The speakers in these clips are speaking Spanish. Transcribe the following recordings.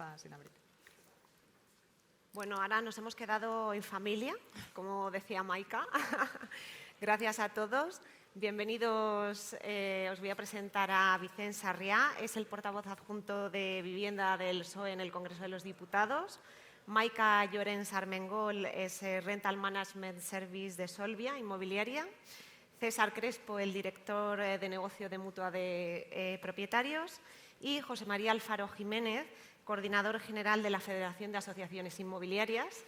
está sin abrir. Bueno, ahora nos hemos quedado en familia, como decía Maika. Gracias a todos. Bienvenidos. Os voy a presentar a Vicent Sarrià, es el portavoz adjunto de Vivienda del PSOE en el Congreso de los Diputados. Maika Llorens Armengol es Rental Management Service de Solvia Inmobiliaria. César Crespo, el director de negocio de Mutua de Propietarios. Y José María Alfaro Jiménez, coordinador general de la Federación de Asociaciones Inmobiliarias.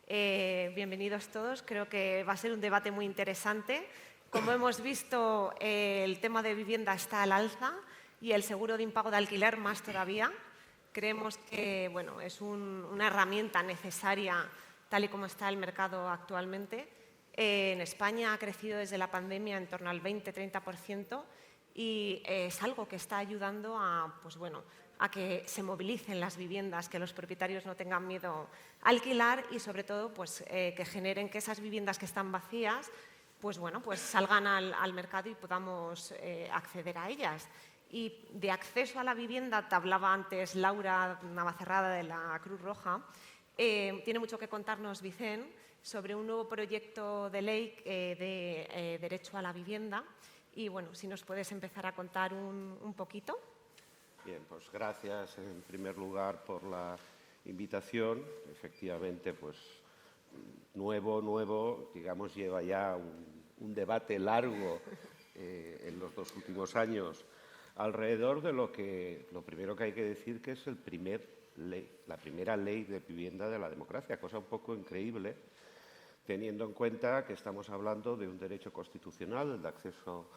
Bienvenidos todos. Creo que va a ser un debate muy interesante. Como hemos visto, el tema de vivienda está al alza y el seguro de impago de alquiler más todavía. Creemos que bueno, es una herramienta necesaria tal y como está el mercado actualmente. En España ha crecido desde la pandemia en torno al 20-30% y es algo que está ayudando a, pues bueno, a que se movilicen las viviendas, que los propietarios no tengan miedo a alquilar y, sobre todo, pues, que generen que esas viviendas que están vacías pues, bueno, pues salgan al mercado y podamos acceder a ellas. Y de acceso a la vivienda, te hablaba antes Laura Navacerrada de la Cruz Roja, tiene mucho que contarnos Vicent sobre un nuevo proyecto de ley de derecho a la vivienda. Y bueno, si nos puedes empezar a contar un poquito. Bien, pues gracias en primer lugar por la invitación. Efectivamente, pues nuevo, digamos, lleva ya un debate largo en los 2 últimos años alrededor de lo primero que hay que decir que es la primera ley de vivienda de la democracia, cosa un poco increíble, teniendo en cuenta que estamos hablando de un derecho constitucional, el de acceso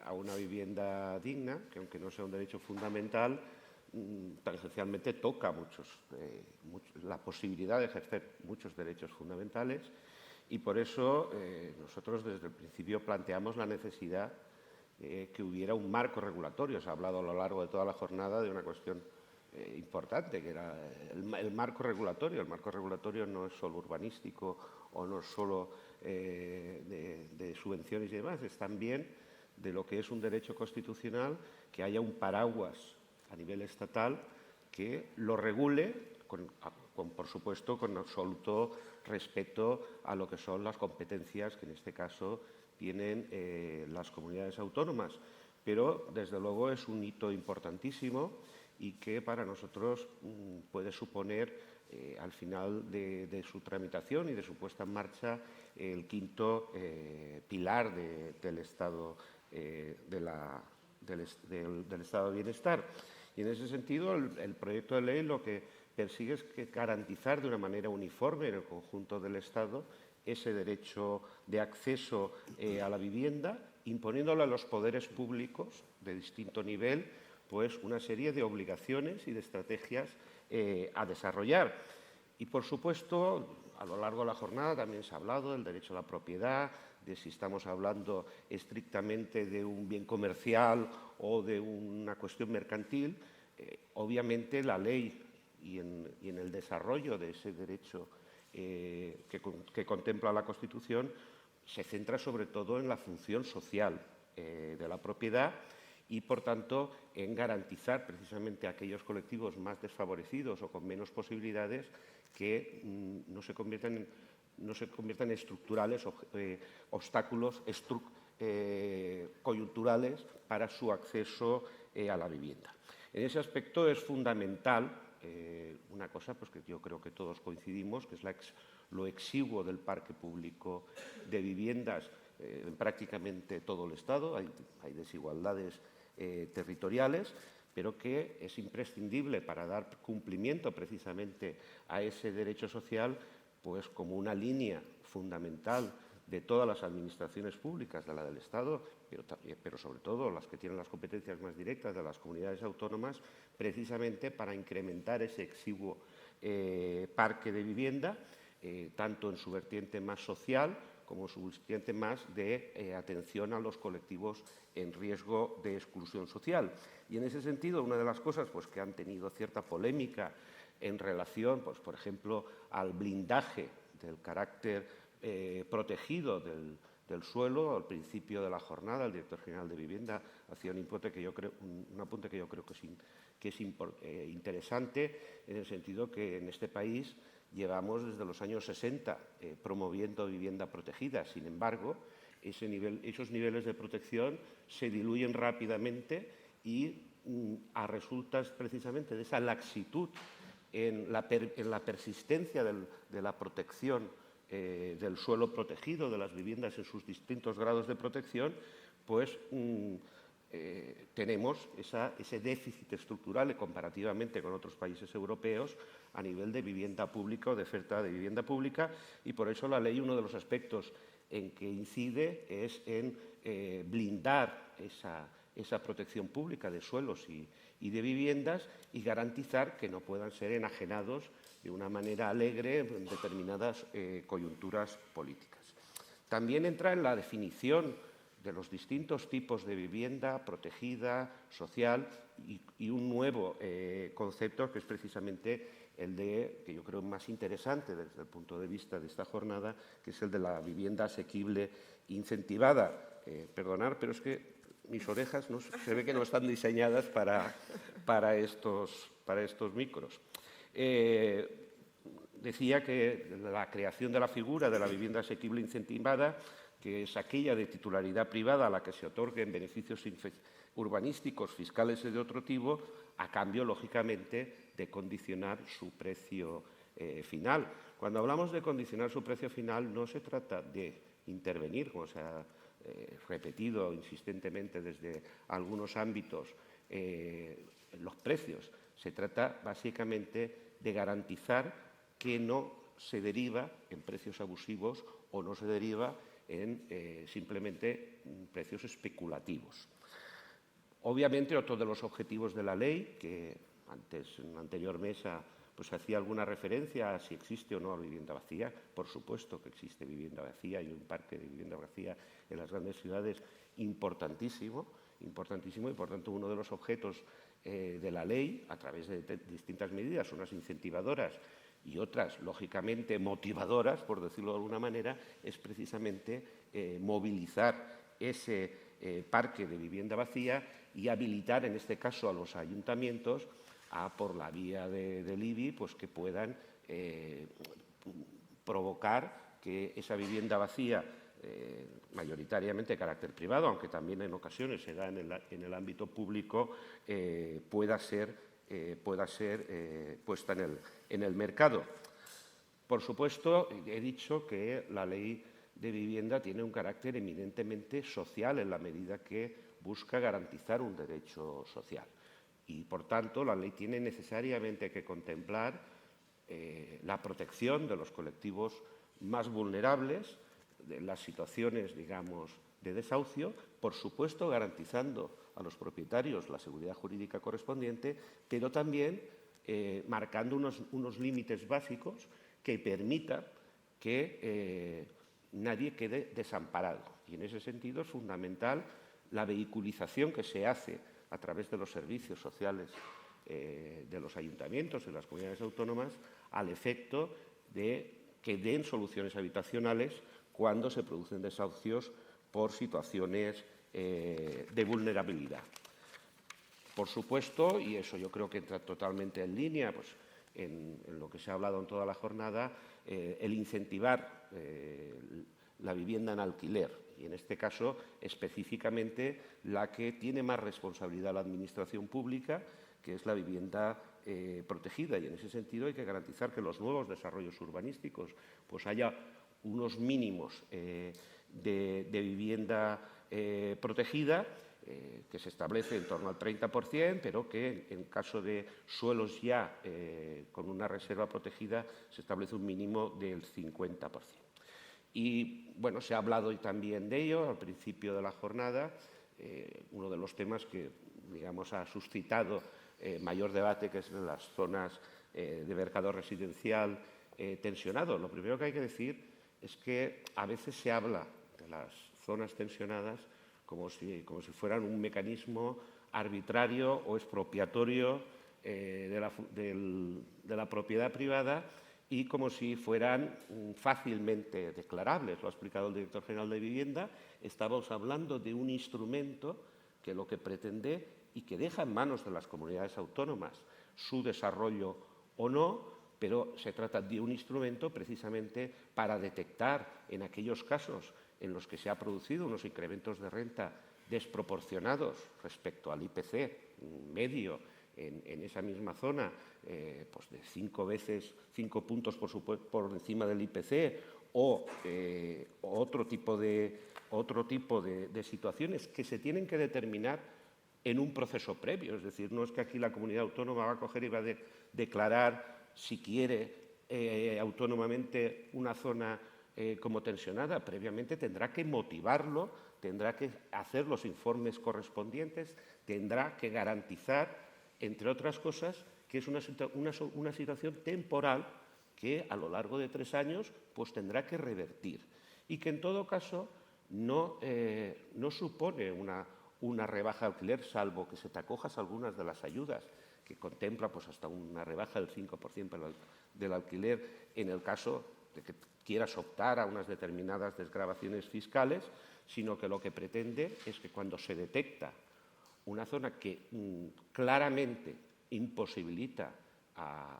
a una vivienda digna, que aunque no sea un derecho fundamental, tangencialmente toca la posibilidad de ejercer muchos derechos fundamentales y por eso nosotros desde el principio planteamos la necesidad que hubiera un marco regulatorio. Se ha hablado a lo largo de toda la jornada de una cuestión importante, que era el marco regulatorio. El marco regulatorio no es solo urbanístico o no es solo de subvenciones y demás, es también de lo que es un derecho constitucional, que haya un paraguas a nivel estatal que lo regule, por supuesto, con absoluto respeto a lo que son las competencias que en este caso tienen las comunidades autónomas. Pero, desde luego, es un hito importantísimo y que para nosotros puede suponer, al final de su tramitación y de su puesta en marcha, el quinto pilar del Estado del Estado de Bienestar. Y en ese sentido, el proyecto de ley lo que persigue es garantizar de una manera uniforme en el conjunto del Estado ese derecho de acceso a la vivienda, imponiéndole a los poderes públicos de distinto nivel pues una serie de obligaciones y de estrategias a desarrollar. Y, por supuesto, a lo largo de la jornada también se ha hablado del derecho a la propiedad, de si estamos hablando estrictamente de un bien comercial o de una cuestión mercantil. Obviamente, la ley y en el desarrollo de ese derecho que contempla la Constitución se centra sobre todo en la función social de la propiedad y, por tanto, en garantizar precisamente a aquellos colectivos más desfavorecidos o con menos posibilidades que no se conviertan en estructurales obstáculos coyunturales para su acceso a la vivienda. En ese aspecto es fundamental una cosa pues, que yo creo que todos coincidimos, que es lo exiguo del parque público de viviendas en prácticamente todo el Estado. Hay desigualdades territoriales, pero que es imprescindible para dar cumplimiento precisamente a ese derecho social, pues como una línea fundamental de todas las administraciones públicas, de la del Estado, pero sobre todo las que tienen las competencias más directas de las comunidades autónomas, precisamente para incrementar ese exiguo parque de vivienda, tanto en su vertiente más social como su vertiente más de atención a los colectivos en riesgo de exclusión social. Y en ese sentido, una de las cosas pues, que han tenido cierta polémica en relación, pues, por ejemplo, al blindaje del carácter protegido del suelo. Al principio de la jornada, el director general de Vivienda hacía un apunte que yo creo que es interesante, en el sentido que en este país llevamos desde los años 60 promoviendo vivienda protegida. Sin embargo, esos niveles de protección se diluyen rápidamente y a resultas precisamente de esa laxitud en la persistencia de la protección del suelo protegido, de las viviendas en sus distintos grados de protección, pues tenemos ese déficit estructural comparativamente con otros países europeos a nivel de vivienda pública o de oferta de vivienda pública, y por eso la ley, uno de los aspectos en que incide es en blindar esa protección pública de suelos y de viviendas, y garantizar que no puedan ser enajenados de una manera alegre en determinadas coyunturas políticas. También entra en la definición de los distintos tipos de vivienda protegida, social, y un nuevo concepto que es precisamente el que yo creo más interesante desde el punto de vista de esta jornada, que es el de la vivienda asequible incentivada. Perdonar, pero es que mis orejas se ve que no están diseñadas para estos micros. Decía que la creación de la figura de la vivienda asequible incentivada, que es aquella de titularidad privada a la que se otorguen beneficios urbanísticos, fiscales y de otro tipo, a cambio, lógicamente, de condicionar su precio final. Cuando hablamos de condicionar su precio final, no se trata de intervenir, como se ha repetido insistentemente desde algunos ámbitos, los precios. Se trata básicamente de garantizar que no se deriva en precios abusivos o no se deriva en simplemente precios especulativos. Obviamente, otro de los objetivos de la ley, que antes en la anterior mesa pues hacía alguna referencia a si existe o no vivienda vacía. Por supuesto que existe vivienda vacía y un parque de vivienda vacía en las grandes ciudades importantísimo, y por tanto uno de los objetos de la ley, a través de distintas medidas, unas incentivadoras y otras, lógicamente, motivadoras, por decirlo de alguna manera, es precisamente movilizar ese parque de vivienda vacía y habilitar, en este caso, a los ayuntamientos por la vía del IBI, pues que puedan provocar que esa vivienda vacía, mayoritariamente de carácter privado, aunque también en ocasiones se da en el ámbito público, pueda ser puesta en el mercado. Por supuesto, he dicho que la ley de vivienda tiene un carácter eminentemente social en la medida que busca garantizar un derecho social. Y, por tanto, la ley tiene necesariamente que contemplar la protección de los colectivos más vulnerables, de las situaciones, digamos, de desahucio, por supuesto garantizando a los propietarios la seguridad jurídica correspondiente, pero también marcando unos límites básicos que permitan que nadie quede desamparado. Y en ese sentido es fundamental la vehiculización que se hace a través de los servicios sociales de los ayuntamientos, de las comunidades autónomas, al efecto de que den soluciones habitacionales cuando se producen desahucios por situaciones de vulnerabilidad. Por supuesto, y eso yo creo que entra totalmente en línea pues, en lo que se ha hablado en toda la jornada, el incentivar la vivienda en alquiler, y en este caso específicamente la que tiene más responsabilidad la Administración pública, que es la vivienda protegida, y en ese sentido hay que garantizar que los nuevos desarrollos urbanísticos pues haya unos mínimos de vivienda protegida que se establece en torno al 30%, pero que en caso de suelos ya con una reserva protegida se establece un mínimo del 50%. Y, bueno, se ha hablado también de ello al principio de la jornada, uno de los temas que, digamos, ha suscitado mayor debate, que es en las zonas de mercado residencial tensionado. Lo primero que hay que decir es que a veces se habla de las zonas tensionadas como si fueran un mecanismo arbitrario o expropiatorio de la propiedad privada, y como si fueran fácilmente declarables. Lo ha explicado el director general de Vivienda. Estamos hablando de un instrumento que lo que pretende y que deja en manos de las comunidades autónomas su desarrollo o no, pero se trata de un instrumento precisamente para detectar en aquellos casos en los que se ha producido unos incrementos de renta desproporcionados respecto al IPC medio en esa misma zona, pues de 5 puntos por encima del IPC o otro tipo de situaciones que se tienen que determinar en un proceso previo. Es decir, no es que aquí la comunidad autónoma va a coger y va a declarar si quiere autónomamente una zona como tensionada. Previamente tendrá que motivarlo, tendrá que hacer los informes correspondientes, tendrá que garantizar, entre otras cosas, que es una situación temporal que a lo largo de 3 años pues tendrá que revertir y que en todo caso no supone una rebaja de alquiler, salvo que se te acojas a algunas de las ayudas que contempla pues hasta una rebaja del 5% del alquiler en el caso de que quieras optar a unas determinadas desgravaciones fiscales, sino que lo que pretende es que cuando se detecta una zona que claramente imposibilita a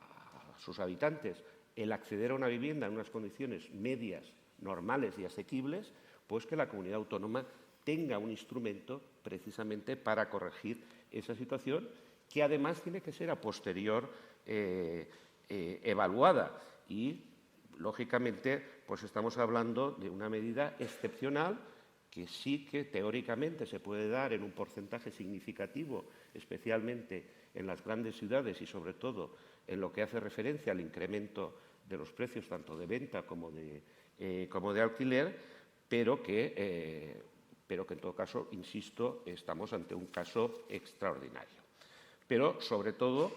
sus habitantes el acceder a una vivienda en unas condiciones medias, normales y asequibles, pues que la comunidad autónoma tenga un instrumento precisamente para corregir esa situación, que además tiene que ser a posterior evaluada. Y, lógicamente, pues estamos hablando de una medida excepcional que sí que teóricamente se puede dar en un porcentaje significativo, especialmente en las grandes ciudades y sobre todo en lo que hace referencia al incremento de los precios tanto de venta como de alquiler, pero que en todo caso, insisto, estamos ante un caso extraordinario. Pero, sobre todo,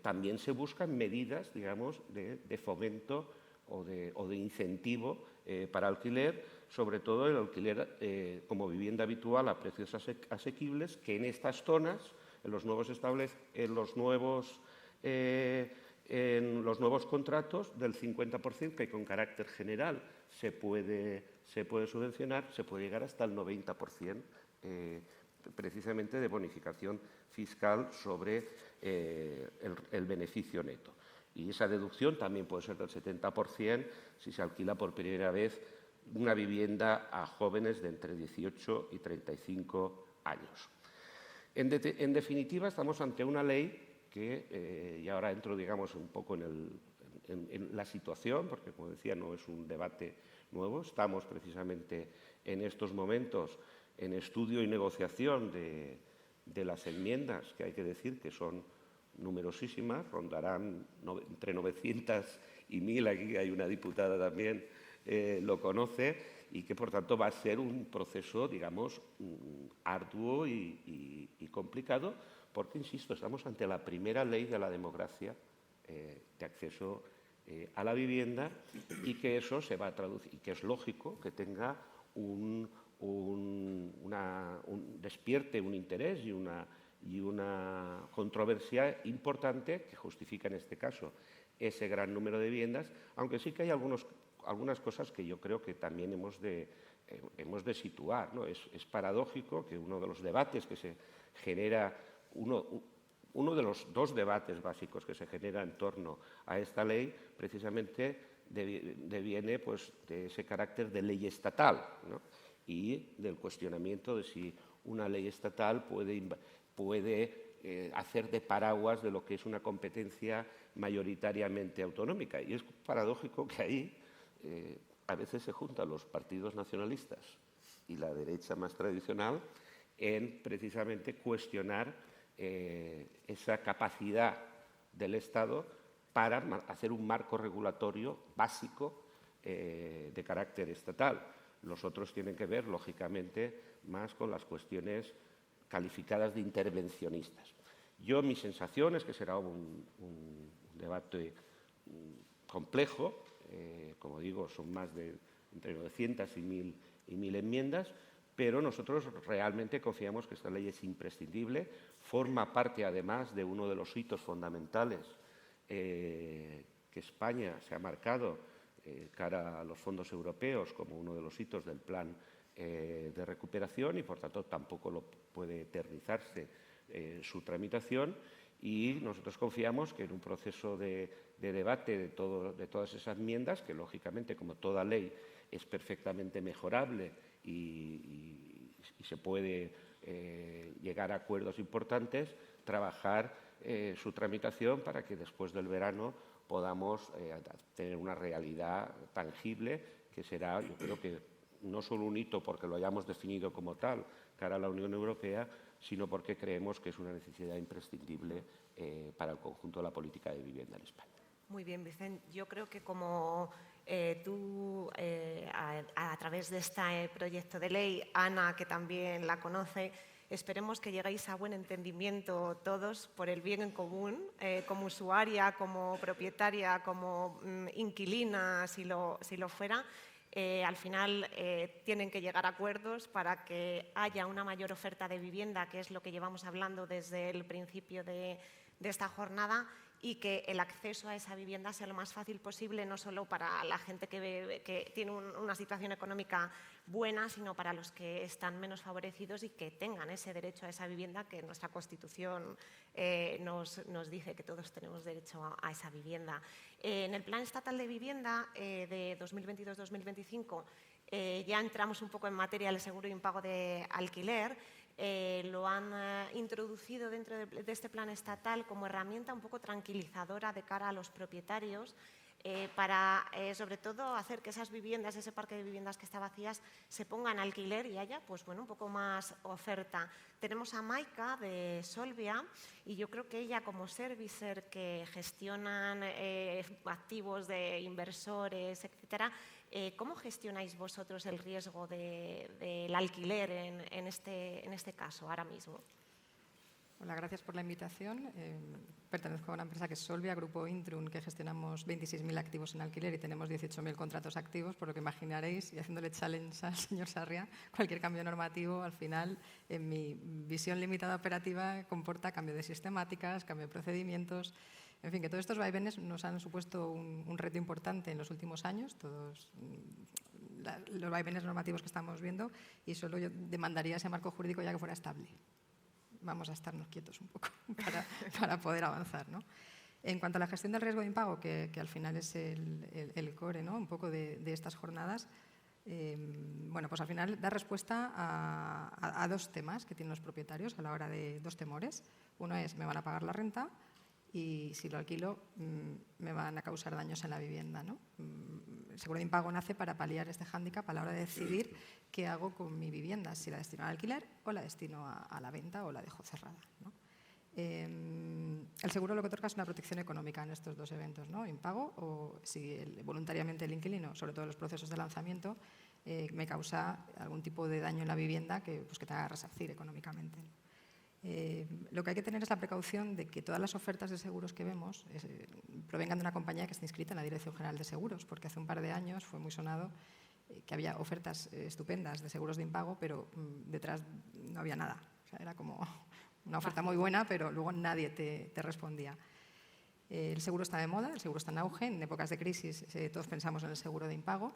también se buscan medidas, digamos, de fomento o de incentivo para alquiler, sobre todo el alquiler como vivienda habitual a precios asequibles, que en estas zonas, en los nuevos contratos del 50%, que con carácter general se puede subvencionar, se puede llegar hasta el 90%, precisamente de bonificación fiscal sobre el beneficio neto. Y esa deducción también puede ser del 70% si se alquila por primera vez una vivienda a jóvenes de entre 18 y 35 años. En definitiva, estamos ante una ley que, y ahora entro, digamos, un poco en la situación, porque, como decía, no es un debate nuevo. Estamos precisamente en estos momentos en estudio y negociación de las enmiendas, que hay que decir que son numerosísimas, rondarán entre 900 y 1000, aquí hay una diputada también lo conoce, y que por tanto va a ser un proceso, digamos, arduo y complicado, porque, insisto, estamos ante la primera ley de la democracia de acceso a la vivienda, y que eso se va a traducir, y que es lógico que tenga despierte un interés y una controversia importante que justifica en este caso ese gran número de viviendas, aunque sí que hay algunas cosas que yo creo que también hemos de situar, ¿no? Es paradójico que uno de los debates que se genera, uno de los 2 debates básicos que se genera en torno a esta ley, precisamente deviene pues, de ese carácter de ley estatal, ¿no? Y del cuestionamiento de si una ley estatal puede hacer de paraguas de lo que es una competencia mayoritariamente autonómica. Y es paradójico que ahí a veces se juntan los partidos nacionalistas y la derecha más tradicional en precisamente cuestionar esa capacidad del Estado para hacer un marco regulatorio básico de carácter estatal. Los otros tienen que ver, lógicamente, más con las cuestiones calificadas de intervencionistas. Mi sensación es que será un debate complejo. Como digo, son más de entre 900 y 1000 enmiendas, pero nosotros realmente confiamos que esta ley es imprescindible, forma parte además de uno de los hitos fundamentales que España se ha marcado cara a los fondos europeos como uno de los hitos del plan de recuperación y, por tanto, tampoco puede eternizarse su tramitación. Y nosotros confiamos que en un proceso de debate de todas esas enmiendas, que lógicamente, como toda ley, es perfectamente mejorable y se puede llegar a acuerdos importantes, trabajar su tramitación para que después del verano podamos tener una realidad tangible que será, yo creo que no solo un hito porque lo hayamos definido como tal cara a la Unión Europea, sino porque creemos que es una necesidad imprescindible para el conjunto de la política de vivienda en España. Muy bien, Vicente. Yo creo que como tú, a través de este proyecto de ley, Ana, que también la conoce, esperemos que lleguéis a buen entendimiento todos por el bien en común, como usuaria, como propietaria, como inquilina, si lo fuera. Al final tienen que llegar a acuerdos para que haya una mayor oferta de vivienda, que es lo que llevamos hablando desde el principio de esta jornada, y que el acceso a esa vivienda sea lo más fácil posible, no solo para la gente que tiene una situación económica buena, sino para los que están menos favorecidos y que tengan ese derecho a esa vivienda que nuestra Constitución nos dice que todos tenemos derecho a esa vivienda. En el Plan Estatal de Vivienda de 2022-2025 ya entramos un poco en materia del seguro de impago de alquiler. Lo han introducido dentro de este plan estatal como herramienta un poco tranquilizadora de cara a los propietarios para, sobre todo, hacer que esas viviendas, ese parque de viviendas que está vacías, se pongan a alquiler y haya pues, bueno, un poco más oferta. Tenemos a Maika de Solvia y yo creo que ella, como servicer que gestionan activos de inversores, etcétera, ¿cómo gestionáis vosotros el riesgo del alquiler en este caso ahora mismo? Hola, gracias por la invitación. Pertenezco a una empresa que es Solvia, Grupo Intrum, que gestionamos 26.000 activos en alquiler y tenemos 18.000 contratos activos, por lo que imaginaréis, y haciéndole challenge al señor Sarria, cualquier cambio normativo, al final, en mi visión limitada operativa, comporta cambio de sistemáticas, cambio de procedimientos. En fin, que todos estos vaivenes nos han supuesto un reto importante en los últimos años, todos los vaivenes normativos que estamos viendo, y solo yo demandaría ese marco jurídico ya que fuera estable. Vamos a estarnos quietos un poco para poder avanzar, ¿no? En cuanto a la gestión del riesgo de impago, que al final es el core, ¿no?, un poco de estas jornadas, bueno, pues al final da respuesta a dos temas que tienen los propietarios a la hora de dos temores. Uno es, me van a pagar la renta, y si lo alquilo me van a causar daños en la vivienda, ¿no? El seguro de impago nace para paliar este hándicap a la hora de decidir qué hago con mi vivienda, si la destino al alquiler o la destino a la venta o la dejo cerrada, ¿no? El seguro lo que otorga es una protección económica en estos dos eventos, ¿no? Impago o si voluntariamente el inquilino, sobre todo en los procesos de lanzamiento, me causa algún tipo de daño en la vivienda que te haga resarcir económicamente. Lo que hay que tener es la precaución de que todas las ofertas de seguros que vemos provengan de una compañía que esté inscrita en la Dirección General de Seguros, porque hace un par de años fue muy sonado que había ofertas estupendas de seguros de impago, pero detrás no había nada. O sea, era como una oferta muy buena, pero luego nadie te respondía. El seguro está de moda, el seguro está en auge. En épocas de crisis todos pensamos en el seguro de impago.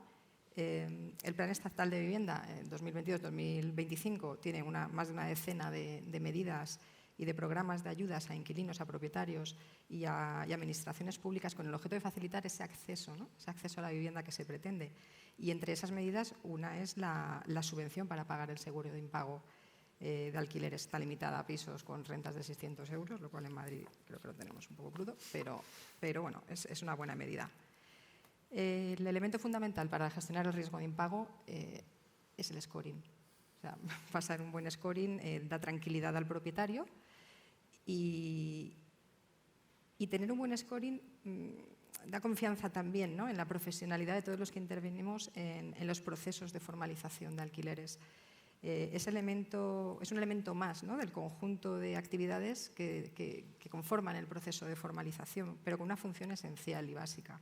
El Plan Estatal de Vivienda 2022-2025 tiene más de una decena de medidas y de programas de ayudas a inquilinos, a propietarios y a administraciones públicas con el objeto de facilitar ese acceso, ¿no?, ese acceso a la vivienda que se pretende. Y entre esas medidas, una es la subvención para pagar el seguro de impago de alquileres. Está limitada a pisos con rentas de 600 euros, lo cual en Madrid creo que lo tenemos un poco crudo, pero bueno, es una buena medida. El elemento fundamental para gestionar el riesgo de impago es el scoring. O sea, pasar un buen scoring da tranquilidad al propietario y tener un buen scoring da confianza también, ¿no?, en la profesionalidad de todos los que intervenimos en los procesos de formalización de alquileres. Es un elemento más, ¿no?, del conjunto de actividades que conforman el proceso de formalización, pero con una función esencial y básica,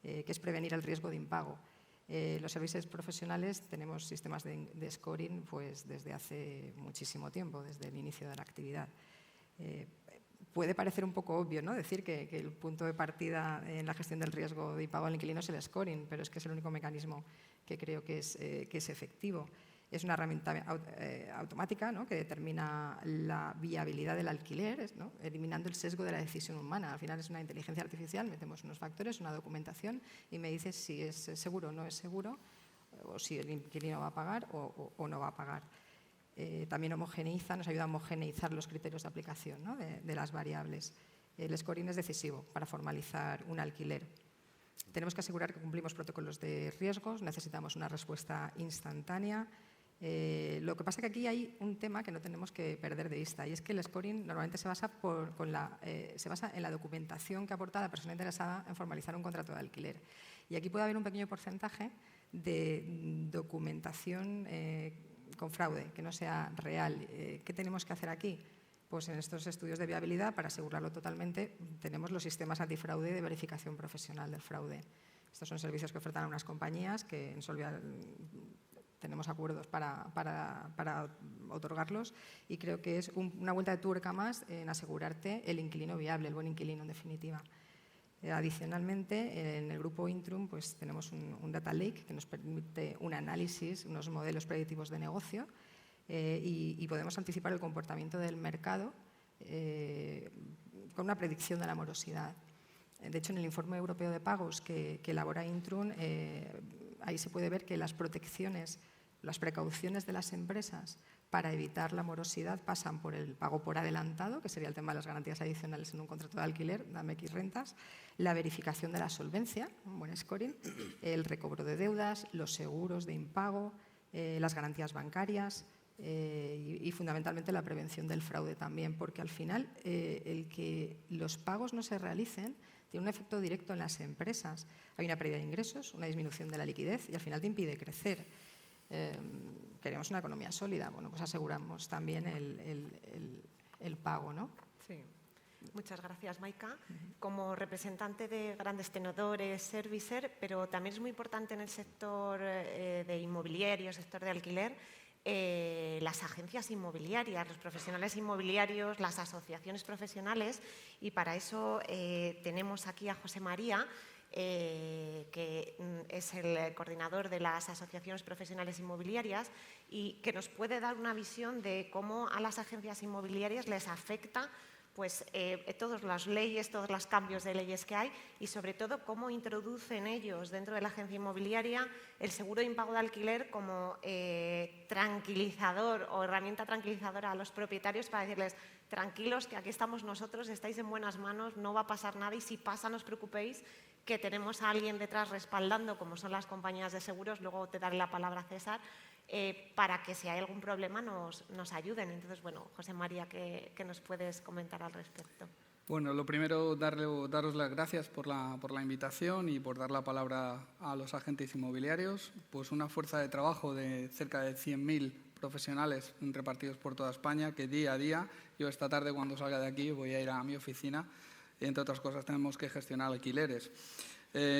que es prevenir el riesgo de impago. Los servicios profesionales tenemos sistemas de scoring pues, desde hace muchísimo tiempo, desde el inicio de la actividad. puede parecer un poco obvio, ¿no? Decir que el punto de partida en la gestión del riesgo de impago al inquilino es el scoring, pero es que es el único mecanismo que creo que es efectivo. Es una herramienta automática, ¿no?, que determina la viabilidad del alquiler, ¿no?, eliminando el sesgo de la decisión humana. Al final es una inteligencia artificial, metemos unos factores, una documentación y me dice si es seguro o no es seguro, o si el inquilino va a pagar o no va a pagar. También homogeneiza, nos ayuda a homogeneizar los criterios de aplicación, ¿no?, de las variables. El scoring es decisivo para formalizar un alquiler. Tenemos que asegurar que cumplimos protocolos de riesgos, necesitamos una respuesta instantánea. Lo que pasa es que aquí hay un tema que no tenemos que perder de vista, y es que el scoring normalmente se basa en la documentación que aporta la persona interesada en formalizar un contrato de alquiler. Y aquí puede haber un pequeño porcentaje de documentación con fraude, que no sea real. ¿Qué tenemos que hacer aquí? Pues en estos estudios de viabilidad, para asegurarlo totalmente, tenemos los sistemas antifraude de verificación profesional del fraude. Estos son servicios que ofertan a unas compañías que en Solvia tenemos acuerdos para otorgarlos, y creo que es una vuelta de tuerca más en asegurarte el inquilino viable, el buen inquilino en definitiva. Adicionalmente, en el grupo Intrum pues, tenemos un data lake que nos permite un análisis, unos modelos predictivos de negocio, y podemos anticipar el comportamiento del mercado con una predicción de la morosidad. De hecho, en el informe europeo de pagos que elabora Intrum, ahí se puede ver que las protecciones, las precauciones de las empresas para evitar la morosidad pasan por el pago por adelantado, que sería el tema de las garantías adicionales en un contrato de alquiler, dame X rentas, la verificación de la solvencia, un buen scoring, el recobro de deudas, los seguros de impago, las garantías bancarias y fundamentalmente la prevención del fraude también, porque al final el que los pagos no se realicen tiene un efecto directo en las empresas. Hay una pérdida de ingresos, una disminución de la liquidez y al final te impide crecer. Queremos una economía sólida, bueno, pues aseguramos también el pago, ¿no? Sí. Muchas gracias, Maika. Como representante de grandes tenedores, servicer, pero también es muy importante en el sector de inmobiliario, sector de alquiler, las agencias inmobiliarias, los profesionales inmobiliarios, las asociaciones profesionales, y para eso tenemos aquí a José María, que es el coordinador de las asociaciones profesionales inmobiliarias y que nos puede dar una visión de cómo a las agencias inmobiliarias les afecta pues, todas las leyes, todos los cambios de leyes que hay, y sobre todo cómo introducen ellos dentro de la agencia inmobiliaria el seguro de impago de alquiler como tranquilizador o herramienta tranquilizadora a los propietarios para decirles: tranquilos, que aquí estamos nosotros, estáis en buenas manos, no va a pasar nada, y si pasa no os preocupéis, que tenemos a alguien detrás respaldando, como son las compañías de seguros. Luego te daré la palabra, César, para que si hay algún problema nos ayuden. Entonces, bueno, José María, ¿qué nos puedes comentar al respecto? Bueno, lo primero, daros las gracias por la invitación y por dar la palabra a los agentes inmobiliarios. Pues una fuerza de trabajo de cerca de 100.000 profesionales repartidos por toda España, que día a día, yo esta tarde cuando salga de aquí voy a ir a mi oficina, y entre otras cosas tenemos que gestionar alquileres.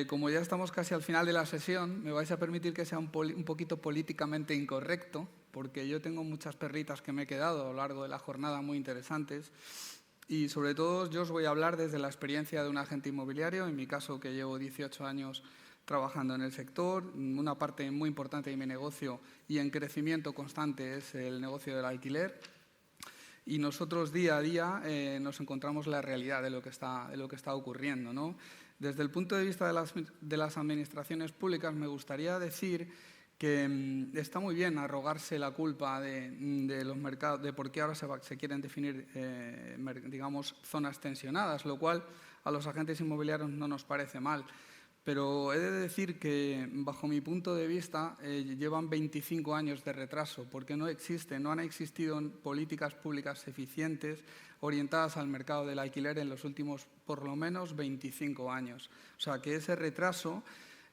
Como ya estamos casi al final de la sesión, me vais a permitir que sea un poquito políticamente incorrecto, porque yo tengo muchas perritas que me he quedado a lo largo de la jornada muy interesantes, y sobre todo yo os voy a hablar desde la experiencia de un agente inmobiliario, en mi caso que llevo 18 años trabajando en el sector. Una parte muy importante de mi negocio y en crecimiento constante es el negocio del alquiler. Y nosotros día a día nos encontramos la realidad de lo que está ocurriendo, ¿no? Desde el punto de vista de las administraciones públicas, me gustaría decir que está muy bien arrogarse la culpa de los mercados, de por qué ahora se quieren definir, digamos, zonas tensionadas, lo cual a los agentes inmobiliarios no nos parece mal. Pero he de decir que, bajo mi punto de vista, llevan 25 años de retraso, porque no han existido políticas públicas eficientes orientadas al mercado del alquiler en los últimos, por lo menos, 25 años. O sea, que ese retraso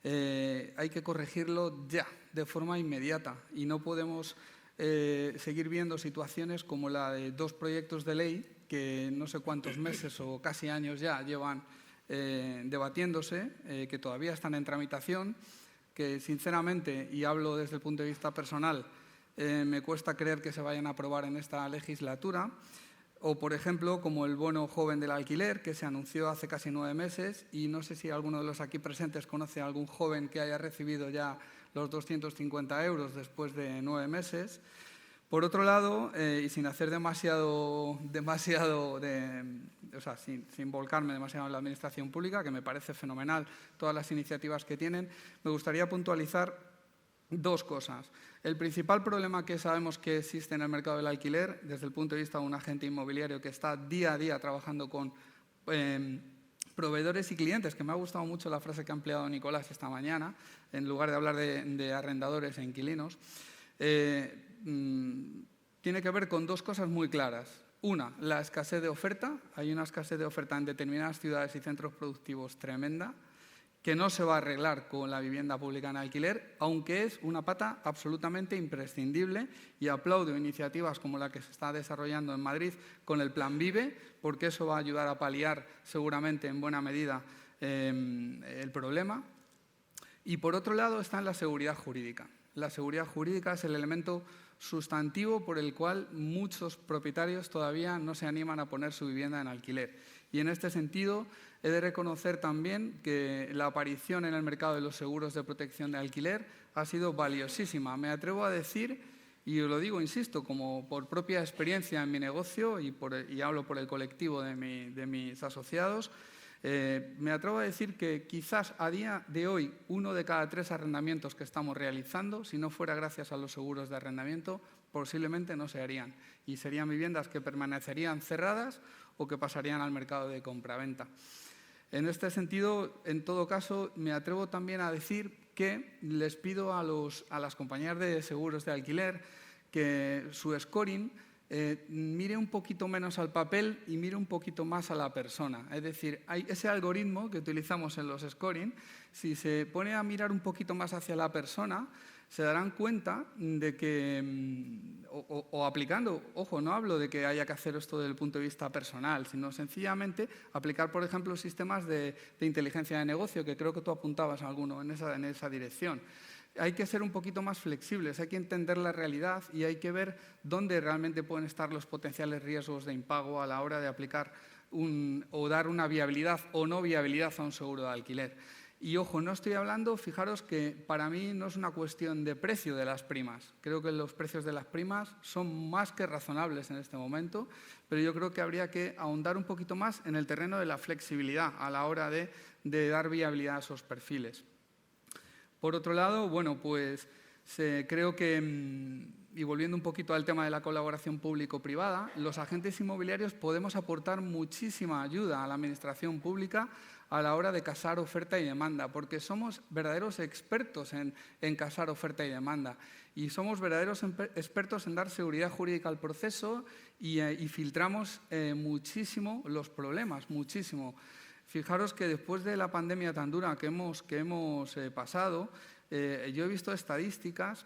hay que corregirlo ya, de forma inmediata, y no podemos seguir viendo situaciones como la de 2 proyectos de ley que no sé cuántos meses o casi años ya llevan debatiéndose, que todavía están en tramitación, que sinceramente, y hablo desde el punto de vista personal, me cuesta creer que se vayan a aprobar en esta legislatura. O, por ejemplo, como el bono joven del alquiler, que se anunció hace casi 9 meses, y no sé si alguno de los aquí presentes conoce a algún joven que haya recibido ya los 250 euros después de 9 meses. Por otro lado, y sin hacer sin volcarme demasiado en la administración pública, que me parece fenomenal todas las iniciativas que tienen, me gustaría puntualizar 2 cosas. El principal problema que sabemos que existe en el mercado del alquiler, desde el punto de vista de un agente inmobiliario que está día a día trabajando con proveedores y clientes, que me ha gustado mucho la frase que ha empleado Nicolás esta mañana, en lugar de hablar de arrendadores e inquilinos, tiene que ver con 2 cosas muy claras. Una, la escasez de oferta. Hay una escasez de oferta en determinadas ciudades y centros productivos tremenda, que no se va a arreglar con la vivienda pública en alquiler, aunque es una pata absolutamente imprescindible, y aplaudo iniciativas como la que se está desarrollando en Madrid con el Plan Vive, porque eso va a ayudar a paliar seguramente en buena medida el problema. Y por otro lado está en la seguridad jurídica. La seguridad jurídica es el elemento sustantivo por el cual muchos propietarios todavía no se animan a poner su vivienda en alquiler. Y en este sentido, he de reconocer también que la aparición en el mercado de los seguros de protección de alquiler ha sido valiosísima. Me atrevo a decir, y lo digo, insisto, como por propia experiencia en mi negocio y hablo por el colectivo de mis asociados, me atrevo a decir que quizás a día de hoy 1 de cada 3 arrendamientos que estamos realizando, si no fuera gracias a los seguros de arrendamiento, posiblemente no se harían. Y serían viviendas que permanecerían cerradas o que pasarían al mercado de compraventa. En este sentido, en todo caso, me atrevo también a decir que les pido a las compañías de seguros de alquiler que su scoring mire un poquito menos al papel y mire un poquito más a la persona. Es decir, hay ese algoritmo que utilizamos en los scoring, si se pone a mirar un poquito más hacia la persona, se darán cuenta de que, o aplicando, ojo, no hablo de que haya que hacer esto desde el punto de vista personal, sino sencillamente aplicar, por ejemplo, sistemas de inteligencia de negocio, que creo que tú apuntabas a alguno en esa dirección. Hay que ser un poquito más flexibles, hay que entender la realidad y hay que ver dónde realmente pueden estar los potenciales riesgos de impago a la hora de aplicar o dar una viabilidad o no viabilidad a un seguro de alquiler. Y, ojo, no estoy hablando, fijaros que para mí no es una cuestión de precio de las primas. Creo que los precios de las primas son más que razonables en este momento, pero yo creo que habría que ahondar un poquito más en el terreno de la flexibilidad a la hora de dar viabilidad a esos perfiles. Por otro lado, bueno, pues creo que, y volviendo un poquito al tema de la colaboración público-privada, los agentes inmobiliarios podemos aportar muchísima ayuda a la administración pública a la hora de casar oferta y demanda, porque somos verdaderos expertos en casar oferta y demanda y somos verdaderos expertos en dar seguridad jurídica al proceso y filtramos muchísimo los problemas, muchísimo. Fijaros que después de la pandemia tan dura que hemos pasado, yo he visto estadísticas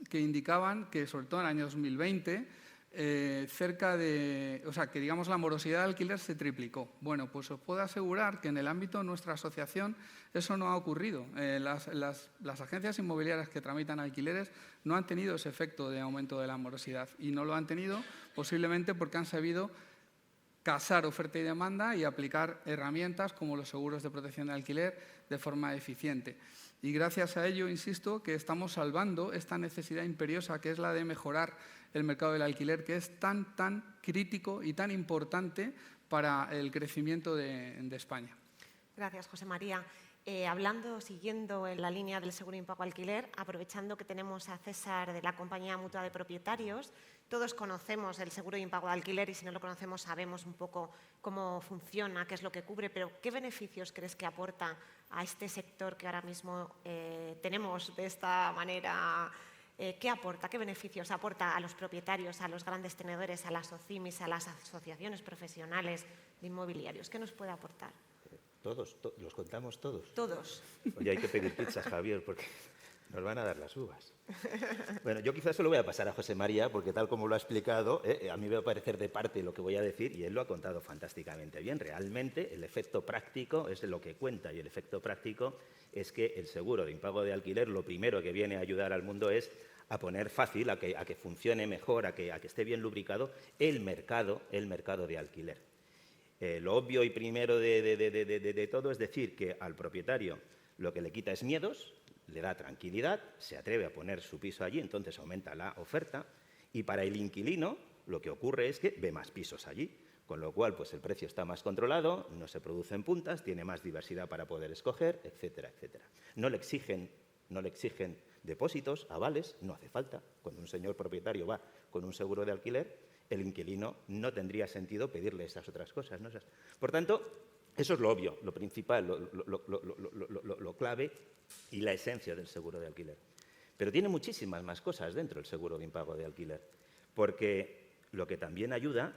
que indicaban que, sobre todo en el año 2020, que digamos la morosidad de alquiler se triplicó. Bueno, pues os puedo asegurar que en el ámbito de nuestra asociación eso no ha ocurrido. Las agencias inmobiliarias que tramitan alquileres no han tenido ese efecto de aumento de la morosidad y no lo han tenido posiblemente porque han sabido casar oferta y demanda y aplicar herramientas como los seguros de protección de alquiler de forma eficiente. Y gracias a ello, insisto, que estamos salvando esta necesidad imperiosa que es la de mejorar el mercado del alquiler, que es tan crítico y tan importante para el crecimiento de España. Gracias, José María. Siguiendo en la línea del seguro de impago alquiler, aprovechando que tenemos a César de la Compañía Mutua de Propietarios, todos conocemos el seguro de impago de alquiler y si no lo conocemos sabemos un poco cómo funciona, qué es lo que cubre, pero ¿qué beneficios crees que aporta a este sector que ahora mismo tenemos de esta manera? ¿Qué aporta? ¿Qué beneficios aporta a los propietarios, a los grandes tenedores, a las OCIMIS, a las asociaciones profesionales de inmobiliarios? ¿Qué nos puede aportar? Todos, los contamos todos. Todos. Oye, hay que pedir pizzas, Javier, porque nos van a dar las uvas. Bueno, yo quizás se lo voy a pasar a José María, porque tal como lo ha explicado, a mí me va a parecer de parte lo que voy a decir, y él lo ha contado fantásticamente bien. Realmente, el efecto práctico es lo que cuenta, y el efecto práctico es que el seguro de impago de alquiler lo primero que viene a ayudar al mundo es a poner fácil, a que funcione mejor, a que esté bien lubricado el mercado de alquiler. Lo obvio y primero de todo es decir que al propietario lo que le quita es miedos, le da tranquilidad, se atreve a poner su piso allí, entonces aumenta la oferta, y para el inquilino lo que ocurre es que ve más pisos allí, con lo cual pues el precio está más controlado, no se producen puntas, tiene más diversidad para poder escoger, etcétera, etcétera. No le exigen depósitos, avales, no hace falta. Cuando un señor propietario va con un seguro de alquiler, el inquilino no tendría sentido pedirle esas otras cosas, ¿no? Por tanto, eso es lo obvio, lo principal, lo clave y la esencia del seguro de alquiler. Pero tiene muchísimas más cosas dentro el seguro de impago de alquiler, porque lo que también ayuda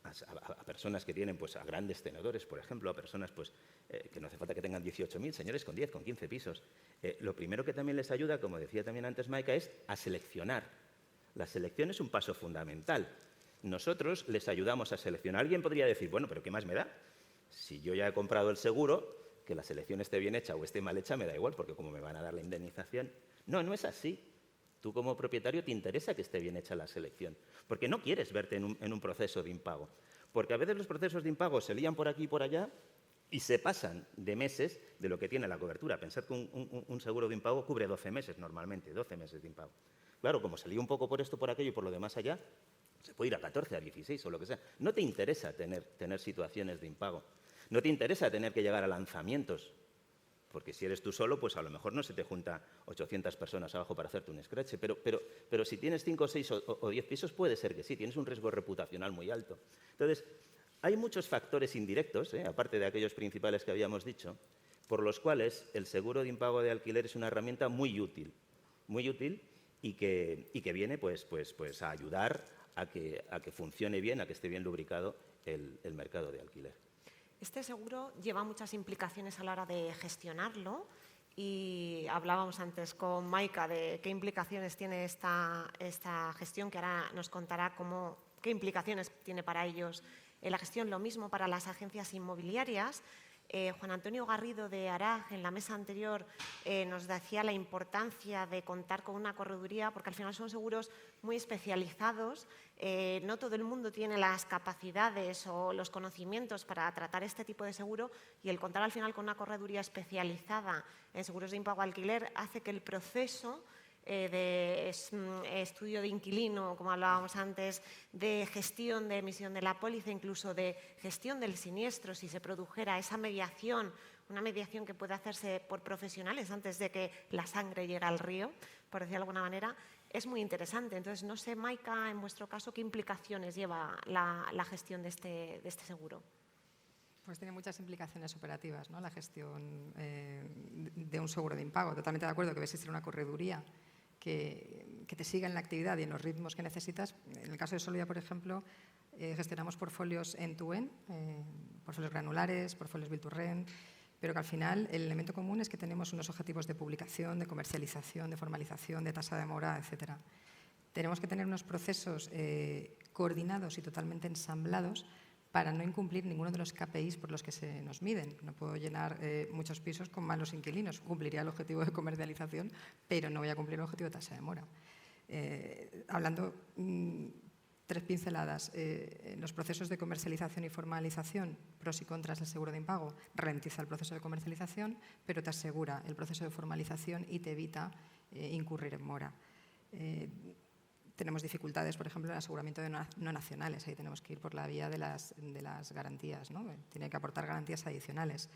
a personas que tienen pues, a grandes tenedores, por ejemplo, a personas pues, que no hace falta que tengan 18.000, señores con 10, con 15 pisos. Lo primero que también les ayuda, como decía también antes Maika, es a seleccionar. La selección es un paso fundamental. Nosotros les ayudamos a seleccionar. Alguien podría decir, bueno, pero ¿qué más me da? Si yo ya he comprado el seguro, que la selección esté bien hecha o esté mal hecha, me da igual, porque como me van a dar la indemnización. No, no es así. Tú como propietario te interesa que esté bien hecha la selección, porque no quieres verte en un proceso de impago. Porque a veces los procesos de impago se lían por aquí y por allá y se pasan de meses de lo que tiene la cobertura. Pensad que un seguro de impago cubre 12 meses normalmente, 12 meses de impago. Claro, como se lía un poco por esto, por aquello y por lo demás allá, se puede ir a 14, a 16 o lo que sea. No te interesa tener situaciones de impago. No te interesa tener que llegar a lanzamientos. Porque si eres tú solo, pues a lo mejor no se te junta 800 personas abajo para hacerte un scratch. Pero si tienes 5, 6 o 10 pisos, puede ser que sí. Tienes un riesgo reputacional muy alto. Entonces, hay muchos factores indirectos, aparte de aquellos principales que habíamos dicho, por los cuales el seguro de impago de alquiler es una herramienta muy útil y que viene pues, a ayudar a que funcione bien, a que esté bien lubricado el mercado de alquiler. Este seguro lleva muchas implicaciones a la hora de gestionarlo y hablábamos antes con Maika de qué implicaciones tiene esta gestión, que ahora nos contará qué implicaciones tiene para ellos la gestión. Lo mismo para las agencias inmobiliarias. Juan Antonio Garrido de ARAG en la mesa anterior nos decía la importancia de contar con una correduría, porque al final son seguros muy especializados. No todo el mundo tiene las capacidades o los conocimientos para tratar este tipo de seguro, y el contar al final con una correduría especializada en seguros de impago alquiler hace que el proceso de estudio de inquilino, como hablábamos antes, de gestión de emisión de la póliza, incluso de gestión del siniestro, si se produjera esa mediación, una mediación que puede hacerse por profesionales antes de que la sangre llegue al río, por decirlo de alguna manera, es muy interesante. Entonces, no sé, Maika, en vuestro caso, ¿qué implicaciones lleva la gestión de este seguro? Pues tiene muchas implicaciones operativas, ¿no? La gestión de un seguro de impago. Totalmente de acuerdo que debe existir una correduría que te siga en la actividad y en los ritmos que necesitas. En el caso de Solvia, por ejemplo, gestionamos portfolios end-to-end, portfolios granulares, portfolios build-to-rent, pero que al final el elemento común es que tenemos unos objetivos de publicación, de comercialización, de formalización, de tasa de mora, etc. Tenemos que tener unos procesos coordinados y totalmente ensamblados para no incumplir ninguno de los KPIs por los que se nos miden. No puedo llenar muchos pisos con malos inquilinos. Cumpliría el objetivo de comercialización, pero no voy a cumplir el objetivo de tasa de mora. Hablando 3 pinceladas, los procesos de comercialización y formalización, pros y contras del seguro de impago, ralentiza el proceso de comercialización, pero te asegura el proceso de formalización y te evita incurrir en mora. Tenemos dificultades, por ejemplo, en el aseguramiento de no nacionales. Ahí tenemos que ir por la vía de las garantías, ¿no? Tiene que aportar garantías adicionales.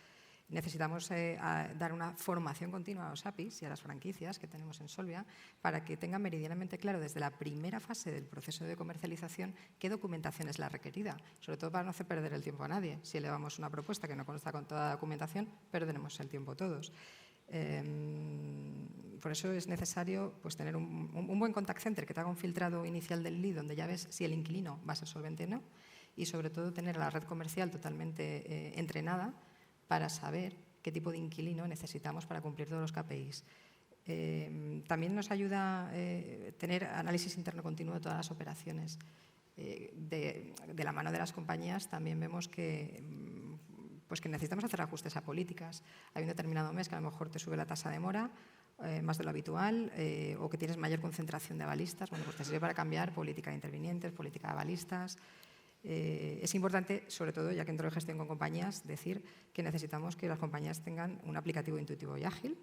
Necesitamos dar una formación continua a los APIs y a las franquicias que tenemos en Solvia para que tengan meridianamente claro desde la primera fase del proceso de comercialización qué documentación es la requerida, sobre todo para no hacer perder el tiempo a nadie. Si elevamos una propuesta que no consta con toda la documentación, perderemos el tiempo todos. Por eso es necesario pues, tener un buen contact center que te haga un filtrado inicial del lead donde ya ves si el inquilino va a ser solvente o no, y sobre todo tener a la red comercial totalmente entrenada para saber qué tipo de inquilino necesitamos para cumplir todos los KPIs. También nos ayuda tener análisis interno continuo de todas las operaciones. De la mano de las compañías también vemos que necesitamos hacer ajustes a políticas. Hay un determinado mes que a lo mejor te sube la tasa de mora más de lo habitual, o que tienes mayor concentración de avalistas, bueno, pues te sirve para cambiar política de intervinientes, política de avalistas. Es importante, sobre todo, ya que entro en gestión con compañías, decir que necesitamos que las compañías tengan un aplicativo intuitivo y ágil.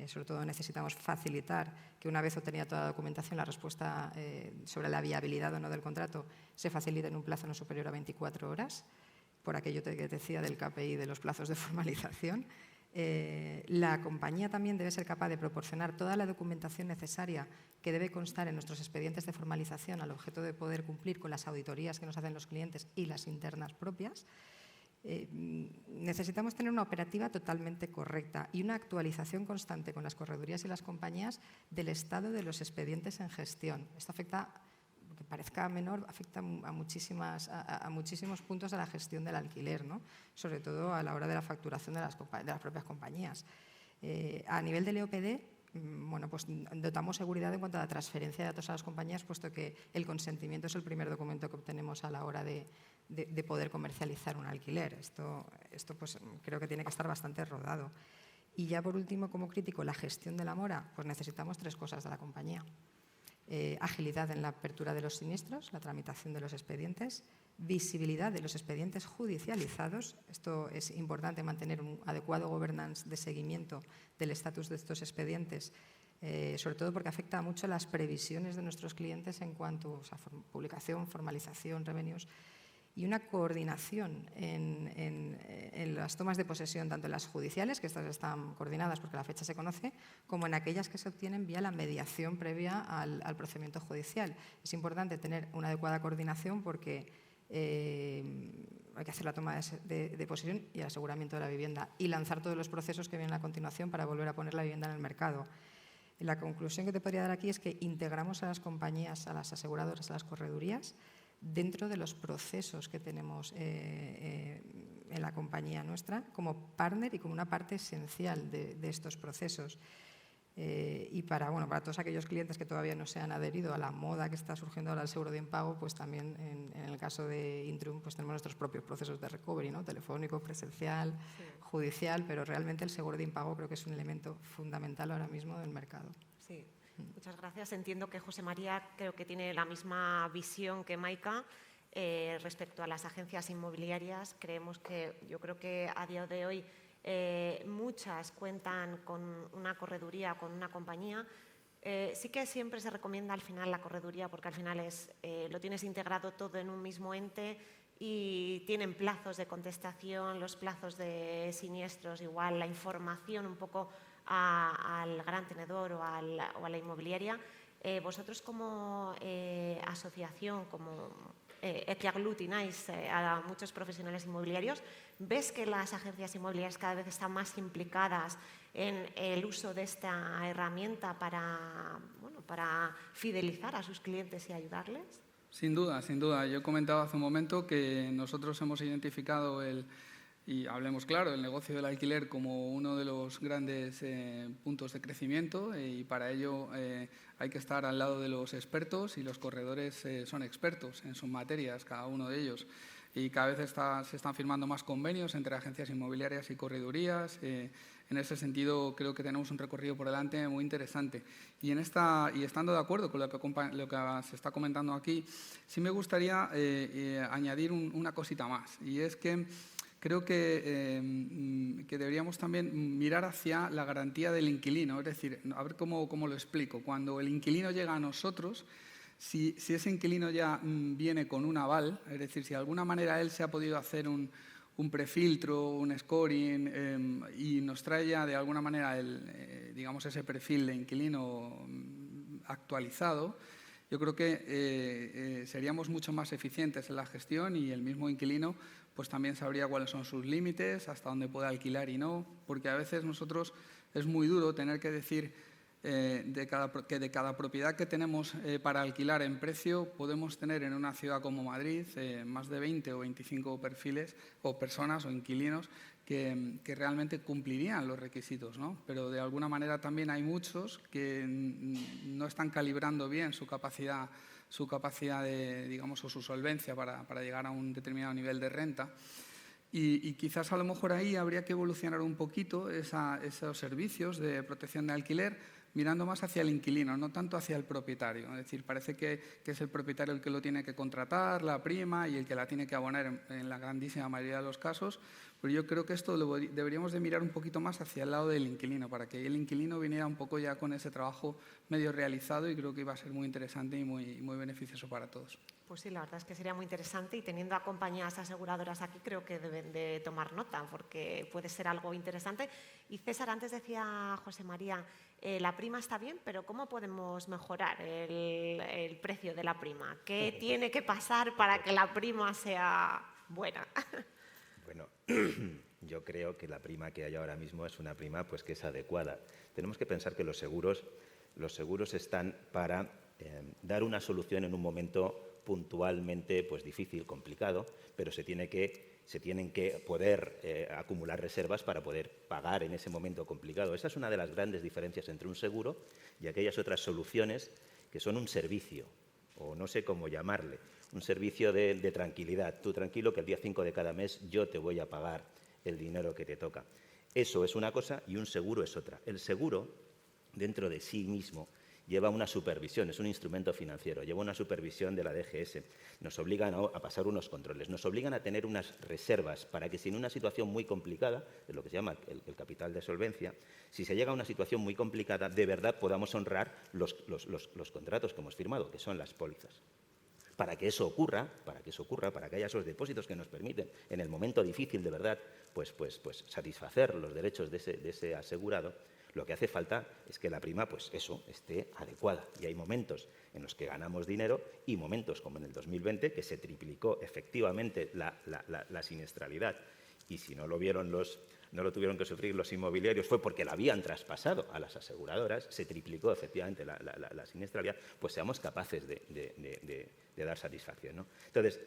Sobre todo necesitamos facilitar que una vez obtenida toda la documentación, la respuesta sobre la viabilidad o no del contrato se facilite en un plazo no superior a 24 horas, por aquello que te decía del KPI de los plazos de formalización. La compañía también debe ser capaz de proporcionar toda la documentación necesaria que debe constar en nuestros expedientes de formalización al objeto de poder cumplir con las auditorías que nos hacen los clientes y las internas propias. Necesitamos tener una operativa totalmente correcta y una actualización constante con las corredurías y las compañías del estado de los expedientes en gestión. Esto afecta, aunque parezca menor, afecta a muchísimos puntos de la gestión del alquiler, ¿no? Sobre todo a la hora de la facturación de las propias compañías. A nivel del EOPD, bueno, pues dotamos seguridad en cuanto a la transferencia de datos a las compañías, puesto que el consentimiento es el primer documento que obtenemos a la hora de poder comercializar un alquiler. Esto pues, creo que tiene que estar bastante rodado. Y ya por último, como crítico, la gestión de la mora, pues necesitamos 3 cosas de la compañía. Agilidad en la apertura de los siniestros, la tramitación de los expedientes, visibilidad de los expedientes judicializados. Esto es importante, mantener un adecuado governance de seguimiento del estatus de estos expedientes, sobre todo porque afecta mucho las previsiones de nuestros clientes en cuanto a publicación, formalización, revenues, y una coordinación en las tomas de posesión, tanto en las judiciales, que estas están coordinadas porque la fecha se conoce, como en aquellas que se obtienen vía la mediación previa al procedimiento judicial. Es importante tener una adecuada coordinación porque hay que hacer la toma de posesión y el aseguramiento de la vivienda y lanzar todos los procesos que vienen a continuación para volver a poner la vivienda en el mercado. La conclusión que te podría dar aquí es que integramos a las compañías, a las aseguradoras, a las corredurías, dentro de los procesos que tenemos en la compañía nuestra, como partner y como una parte esencial de estos procesos. Y para todos aquellos clientes que todavía no se han adherido a la moda que está surgiendo ahora del seguro de impago, pues también en el caso de Intrum pues tenemos nuestros propios procesos de recovery, ¿no? Telefónico, presencial, sí, judicial, pero realmente el seguro de impago creo que es un elemento fundamental ahora mismo del mercado. Sí. Muchas gracias. Entiendo que José María creo que tiene la misma visión que Maika respecto a las agencias inmobiliarias. Yo creo que a día de hoy muchas cuentan con una correduría, con una compañía. Sí que siempre se recomienda al final la correduría porque al final lo tienes integrado todo en un mismo ente y tienen plazos de contestación, los plazos de siniestros, igual la información un poco al gran tenedor o a la inmobiliaria. Vosotros como asociación, que aglutináis a muchos profesionales inmobiliarios, ¿ves que las agencias inmobiliarias cada vez están más implicadas en el uso de esta herramienta para fidelizar a sus clientes y ayudarles? Sin duda, sin duda. Yo he comentado hace un momento que nosotros hemos identificado y hablemos claro, el negocio del alquiler como uno de los grandes puntos de crecimiento y para ello hay que estar al lado de los expertos y los corredores son expertos en sus materias, cada uno de ellos. Y cada vez se están firmando más convenios entre agencias inmobiliarias y corredurías. En ese sentido, creo que tenemos un recorrido por delante muy interesante. Y estando de acuerdo con lo que se está comentando aquí, sí me gustaría añadir una cosita más. Y es que creo que deberíamos también mirar hacia la garantía del inquilino. Es decir, a ver cómo lo explico. Cuando el inquilino llega a nosotros, si ese inquilino ya viene con un aval, es decir, si de alguna manera él se ha podido hacer un prefiltro, un scoring y nos trae ya de alguna manera digamos ese perfil de inquilino actualizado, yo creo que seríamos mucho más eficientes en la gestión y el mismo inquilino pues también sabría cuáles son sus límites, hasta dónde puede alquilar y no, porque a veces nosotros es muy duro tener que decir que de cada propiedad que tenemos para alquilar en precio podemos tener en una ciudad como Madrid más de 20 o 25 perfiles o personas o inquilinos que realmente cumplirían los requisitos, ¿no? Pero de alguna manera también hay muchos que no están calibrando bien su capacidad de, digamos, o su solvencia para llegar a un determinado nivel de renta. Y quizás a lo mejor ahí habría que evolucionar un poquito esos servicios de protección de alquiler, mirando más hacia el inquilino, no tanto hacia el propietario. Es decir, parece que es el propietario el que lo tiene que contratar, la prima, y el que la tiene que abonar en la grandísima mayoría de los casos. Pero yo creo que esto deberíamos de mirar un poquito más hacia el lado del inquilino, para que el inquilino viniera un poco ya con ese trabajo medio realizado, y creo que iba a ser muy interesante y muy beneficioso para todos. Pues sí, la verdad es que sería muy interesante, y teniendo a compañías aseguradoras aquí creo que deben de tomar nota, porque puede ser algo interesante. Y César, antes decía José María, la prima está bien, pero ¿cómo podemos mejorar el precio de la prima? ¿Qué tiene que pasar para que la prima sea buena? Bueno, yo creo que la prima que hay ahora mismo es una prima pues, que es adecuada. Tenemos que pensar que los seguros están para dar una solución en un momento puntualmente pues, difícil, complicado, pero se tienen que poder acumular reservas para poder pagar en ese momento complicado. Esa es una de las grandes diferencias entre un seguro y aquellas otras soluciones que son un servicio, o no sé cómo llamarle, un servicio de tranquilidad. Tú tranquilo que el día 5 de cada mes yo te voy a pagar el dinero que te toca. Eso es una cosa y un seguro es otra. El seguro, dentro de sí mismo, lleva una supervisión, es un instrumento financiero, lleva una supervisión de la DGS, nos obligan a pasar unos controles, nos obligan a tener unas reservas para que si en una situación muy complicada, es lo que se llama el capital de solvencia, si se llega a una situación muy complicada, de verdad podamos honrar los contratos que hemos firmado, que son las pólizas. Para que eso ocurra, para que haya esos depósitos que nos permiten, en el momento difícil de verdad, pues satisfacer los derechos de ese asegurado, lo que hace falta es que la prima, pues eso, esté adecuada. Y hay momentos en los que ganamos dinero y momentos como en el 2020 que se triplicó efectivamente la siniestralidad. Y si no lo tuvieron que sufrir los inmobiliarios, fue porque la habían traspasado a las aseguradoras, se triplicó efectivamente la siniestralidad, pues seamos capaces de dar satisfacción, ¿no? Entonces,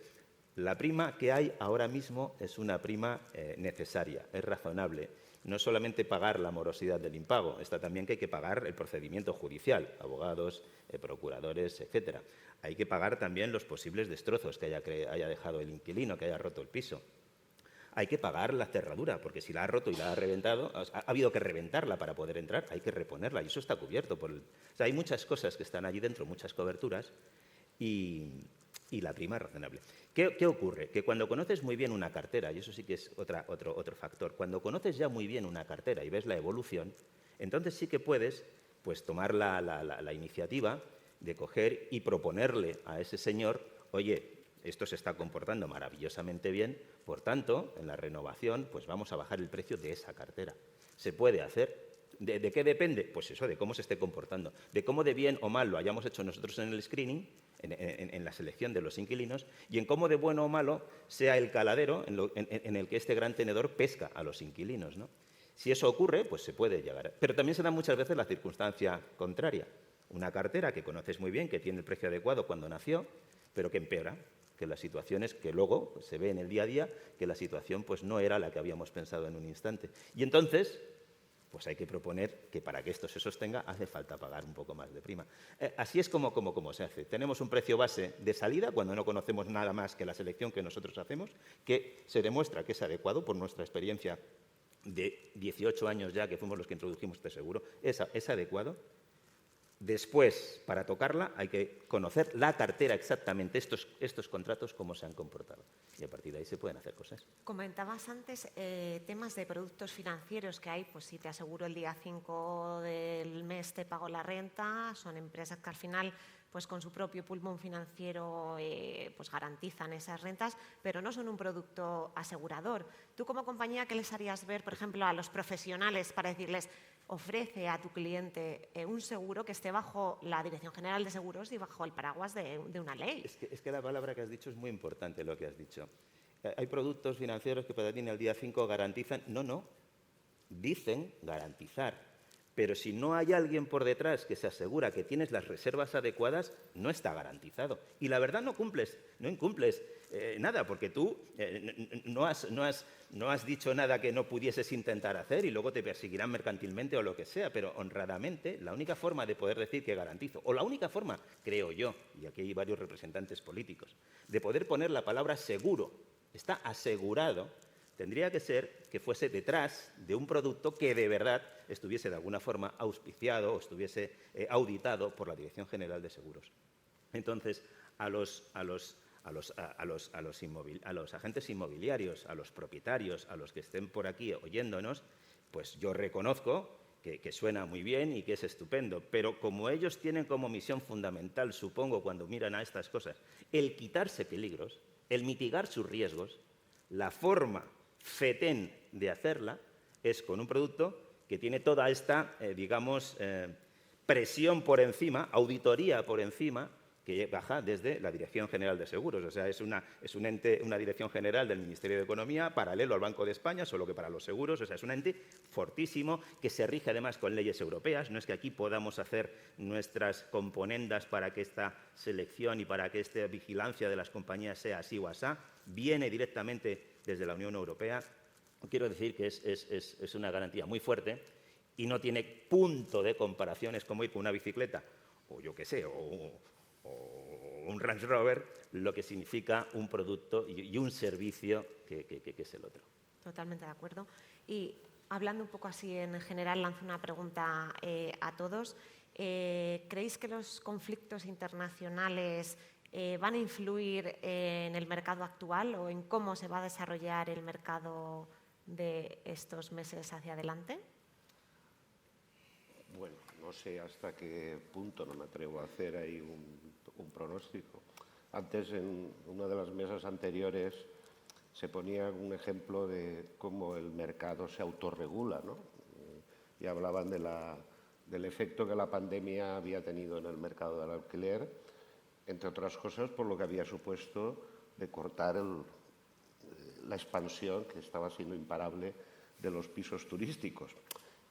la prima que hay ahora mismo es una prima necesaria, es razonable. No solamente pagar la morosidad del impago, está también que hay que pagar el procedimiento judicial, abogados, procuradores, etcétera. Hay que pagar también los posibles destrozos que haya dejado el inquilino, que haya roto el piso. Hay que pagar la cerradura, porque si la ha roto y la ha reventado, ha habido que reventarla para poder entrar, hay que reponerla y eso está cubierto por o sea, hay muchas cosas que están allí dentro, muchas coberturas y la prima es razonable. ¿Qué ocurre? Que cuando conoces muy bien una cartera, y eso sí que es otro factor, cuando conoces ya muy bien una cartera y ves la evolución, entonces sí que puedes pues, tomar la iniciativa de coger y proponerle a ese señor, oye, esto se está comportando maravillosamente bien, por tanto, en la renovación, pues vamos a bajar el precio de esa cartera. Se puede hacer. ¿De qué depende? Pues eso, de cómo se esté comportando. De cómo de bien o mal lo hayamos hecho nosotros en el screening, en la selección de los inquilinos, y en cómo de bueno o malo sea el caladero en el que este gran tenedor pesca a los inquilinos, ¿no? Si eso ocurre, pues se puede llegar. Pero también se da muchas veces la circunstancia contraria. Una cartera que conoces muy bien, que tiene el precio adecuado cuando nació, pero que empeora, que las situaciones que luego pues, se ve en el día a día, que la situación pues, no era la que habíamos pensado en un instante. Y entonces, pues hay que proponer que para que esto se sostenga hace falta pagar un poco más de prima. Así es como se hace. Tenemos un precio base de salida cuando no conocemos nada más que la selección que nosotros hacemos, que se demuestra que es adecuado por nuestra experiencia de 18 años ya, que fuimos los que introdujimos este seguro, es adecuado. Después, para tocarla, hay que conocer la cartera exactamente, estos contratos, cómo se han comportado. Y a partir de ahí se pueden hacer cosas. Comentabas antes temas de productos financieros que hay, pues si te aseguro el día 5 del mes te pago la renta, son empresas que al final pues con su propio pulmón financiero pues garantizan esas rentas, pero no son un producto asegurador. Tú como compañía, ¿qué les harías ver, por ejemplo, a los profesionales para decirles ofrece a tu cliente un seguro que esté bajo la Dirección General de Seguros y bajo el paraguas de una ley? Es que la palabra que has dicho es muy importante, lo que has dicho. Hay productos financieros que para ti en el día 5 garantizan. No, dicen garantizar. Pero si no hay alguien por detrás que se asegura que tienes las reservas adecuadas, no está garantizado. Y la verdad no incumples nada, porque tú no has dicho nada que no pudieses intentar hacer y luego te perseguirán mercantilmente o lo que sea, pero honradamente la única forma de poder decir que garantizo, o la única forma, creo yo, y aquí hay varios representantes políticos, de poder poner la palabra seguro, está asegurado, Tendría que ser que fuese detrás de un producto que de verdad estuviese de alguna forma auspiciado o estuviese auditado por la Dirección General de Seguros. Entonces, a los agentes inmobiliarios, a los propietarios, a los que estén por aquí oyéndonos, pues yo reconozco que suena muy bien y que es estupendo, pero como ellos tienen como misión fundamental, supongo, cuando miran a estas cosas, el quitarse peligros, el mitigar sus riesgos, la forma fetén de hacerla es con un producto que tiene toda esta, presión por encima, auditoría por encima, que baja desde la Dirección General de Seguros. O sea, es un ente, una Dirección General del Ministerio de Economía, paralelo al Banco de España, solo que para los seguros. O sea, es un ente fortísimo que se rige además con leyes europeas. No es que aquí podamos hacer nuestras componendas para que esta selección y para que esta vigilancia de las compañías sea así o asá. Viene directamente desde la Unión Europea. Quiero decir que es una garantía muy fuerte y no tiene punto de comparación. Es como ir con una bicicleta, o yo qué sé, o un Range Rover, lo que significa un producto y un servicio que es el otro. Totalmente de acuerdo. Y hablando un poco así en general, lanzo una pregunta a todos. ¿Creéis que los conflictos internacionales van a influir en el mercado actual o en cómo se va a desarrollar el mercado de estos meses hacia adelante? Bueno, no sé hasta qué punto, no me atrevo a hacer ahí un pronóstico. Antes, en una de las mesas anteriores, se ponía un ejemplo de cómo el mercado se autorregula, ¿no? Y hablaban del efecto que la pandemia había tenido en el mercado del alquiler, entre otras cosas por lo que había supuesto de cortar la expansión, que estaba siendo imparable, de los pisos turísticos.